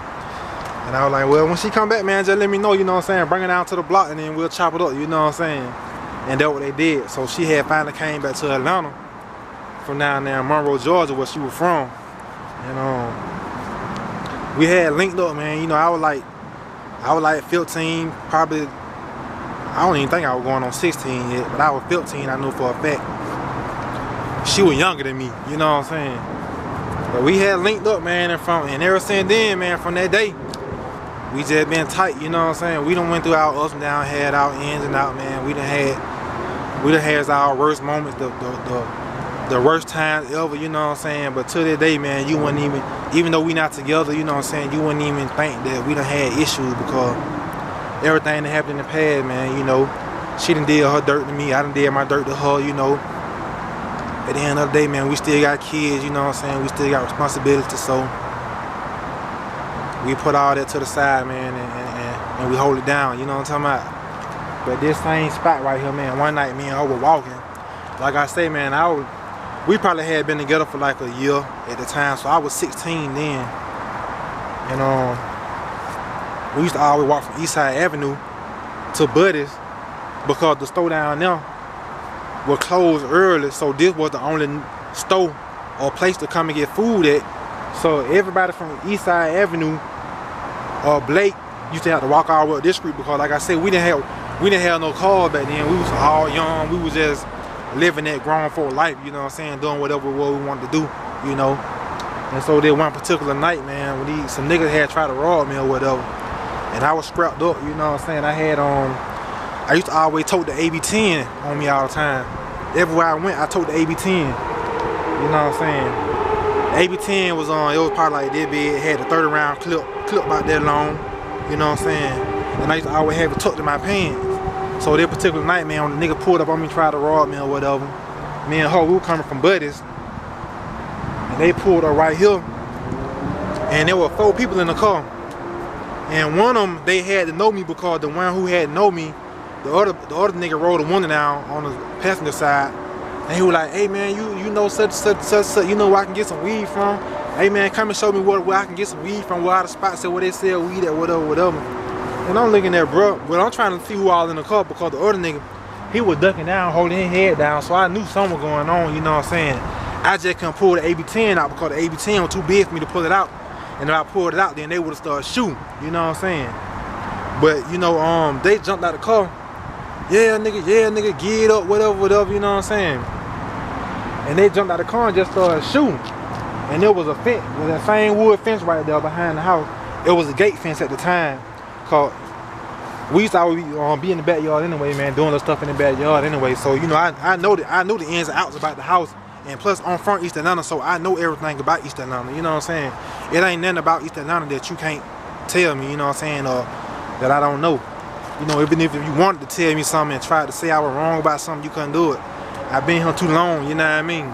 And I was like, well, when she come back, man, just let me know, you know what I'm saying? Bring her down to the block and then we'll chop it up, you know what I'm saying? And that's what they did. So she had finally came back to Atlanta from down there in Monroe, Georgia, where she was from. And we had linked up, man. You know, I was like 15, probably, I don't even think I was going on 16 yet, but I was 15, I knew for a fact. She was younger than me, you know what I'm saying? But we had linked up, man, and ever since then, man, from that day, we just been tight, you know what I'm saying? We done went through our ups and downs, had our ins and outs, man. We done had our worst moments, the worst times ever, you know what I'm saying? But to this day, man, you wouldn't even though we not together, you know what I'm saying, you wouldn't even think that we done had issues because everything that happened in the past, man, you know. She done did her dirt to me, I done did my dirt to her, you know. At the end of the day, man, we still got kids, you know what I'm saying? We still got responsibilities, so we put all that to the side, man, and we hold it down, you know what I'm talking about? But this same spot right here, man, one night, me and her were walking. Like I say, man, we probably had been together for like a year at the time, so I was 16 then. And we used to always walk from Eastside Avenue to Buddy's because the store down there was closed early, so this was the only store or place to come and get food at. So everybody from Eastside Avenue or Blake used to have to walk all the way up this street because, like I said, we didn't have no cars back then. We was all young. We was just living that grown folk life, you know what I'm saying, doing whatever we wanted to do, you know. And so there one particular night, man, when some niggas had tried to rob me or whatever, and I was strapped up, you know what I'm saying. I used to always tote the AB-10 on me all the time. Everywhere I went, I tote the AB-10. You know what I'm saying? The AB-10 was it was probably like this big. It had a 30-round clip about that long. You know what I'm saying? And I used to always have it tucked in my pants. So that particular night, man, when the nigga pulled up on me, tried to rob me or whatever, me and her, we were coming from Buddy's, and they pulled up right here, and there were 4 people in the car. And one of them, they had to know me because the one who had to know me, the other nigga rolled a window down on the passenger side, and he was like, "Hey man, you know such, you know where I can get some weed from? Hey man, come and show me where I can get some weed from, where all the spots at where they sell weed at, whatever." And I'm looking at bro, but I'm trying to see who all in the car because the other nigga, he was ducking down, holding his head down, so I knew something was going on, you know what I'm saying? I just couldn't pull the AB-10 out because the AB-10 was too big for me to pull it out. And if I pulled it out, then they would have started shooting, you know what I'm saying? But, you know, they jumped out the car. Yeah, nigga, get it up, whatever, you know what I'm saying? And they jumped out the car and just started shooting. And there was a fence, with that same wood fence right there behind the house. It was a gate fence at the time. Cause we used to always be in the backyard anyway, man, doing the stuff in the backyard anyway. So, you know, I know the ins and outs about the house. And plus, I'm from East Atlanta, so I know everything about East Atlanta, you know what I'm saying? It ain't nothing about East Atlanta that you can't tell me, you know what I'm saying, or that I don't know. You know, even if you wanted to tell me something and tried to say I was wrong about something, you couldn't do it. I've been here too long, you know what I mean?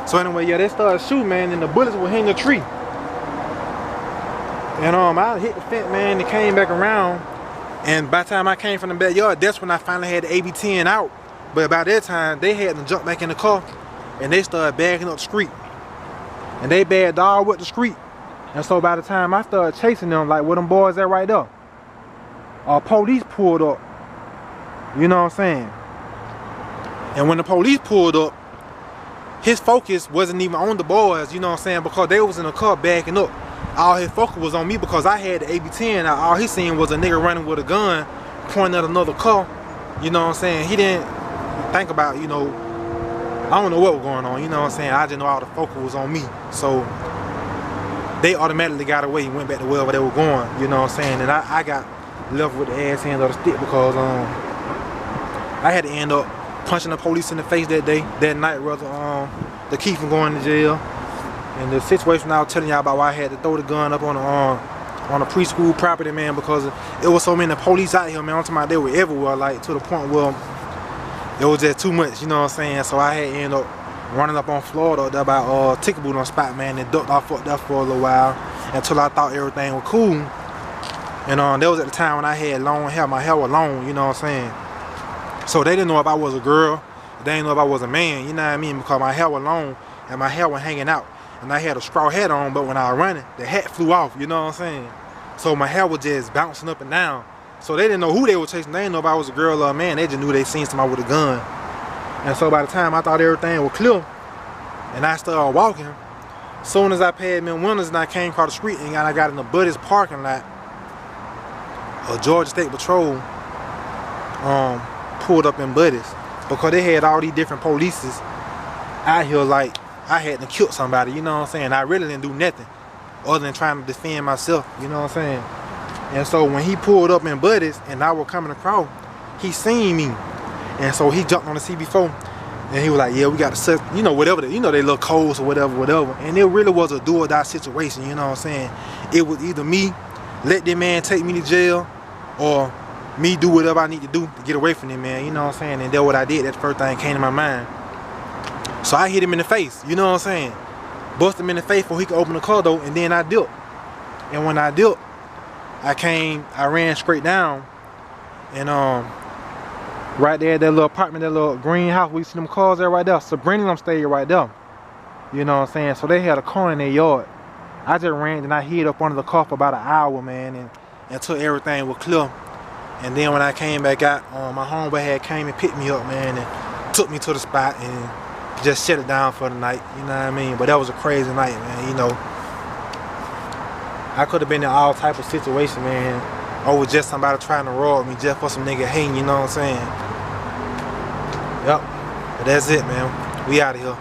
So anyway, yeah, they started shooting, man, and the bullets were hitting the tree. And I hit the fence, man, and came back around. And by the time I came from the backyard, that's when I finally had the AB-10 out. But by that time, they had to jump back in the car, and they started bagging up the street. And they bagged all up the street. And so by the time I started chasing them, like where them boys at right there, police pulled up. You know what I'm saying? And when the police pulled up, his focus wasn't even on the boys, you know what I'm saying, because they was in the car backing up. All his focus was on me because I had the AB-10. All he seen was a nigga running with a gun, pointing at another car. You know what I'm saying? He didn't think about, you know, I don't know what was going on, you know what I'm saying? I just know all the focus was on me. So they automatically got away and went back to wherever they were going, you know what I'm saying? And I got left with the ass end of the stick because I had to end up punching the police in the face that night rather to keep from going to jail. And the situation I was telling y'all about why I had to throw the gun up on a preschool property, man, because it was so many police out here, man. I'm talking about they were everywhere, like to the point where it was just too much, you know what I'm saying? So I had to end up running up on Florida there by Ticket Boot on spot, man, and ducked off up there for a little while until I thought everything was cool. And that was at the time when I had long hair. My hair was long, you know what I'm saying? So they didn't know if I was a girl. They didn't know if I was a man, you know what I mean? Because my hair was long and my hair was hanging out. And I had a straw hat on, but when I was running, the hat flew off, you know what I'm saying? So my hair was just bouncing up and down. So they didn't know who they were chasing. They didn't know if I was a girl or a man. They just knew they seen somebody with a gun. And so by the time I thought everything was clear, and I started walking, as soon as I passed me windows and I came across the street and I got in the Buddy's parking lot, a Georgia State Patrol pulled up in Buddy's because they had all these different polices out here like I had to kill somebody, you know what I'm saying? I really didn't do nothing other than trying to defend myself, you know what I'm saying? And so when he pulled up in Buddy's and I was coming across, he seen me. And so he jumped on the CB4 and he was like, yeah, we got to set, you know, whatever, you know, they little codes or whatever. And it really was a do or die situation, you know what I'm saying? It was either me, let that man take me to jail, or me do whatever I need to do to get away from him, man. You know what I'm saying? And that's what I did. That's the first thing that came to my mind. So I hit him in the face. You know what I'm saying? Bust him in the face before he could open the car door, and then I dipped. And when I dipped, I ran straight down, and right there at that little apartment, that little greenhouse, we see them cars there right there. Sabrina and them stayed right there. You know what I'm saying? So they had a car in their yard. I just ran and I hid up under the car for about an hour, man, and until everything was clear. And then when I came back out, my homeboy had came and picked me up, man, and took me to the spot and just shut it down for the night. You know what I mean? But that was a crazy night, man. You know, I could have been in all type of situation, man, or with just somebody trying to rob me just for some nigga hating. You know what I'm saying? Yep. But that's it, man. We out of here.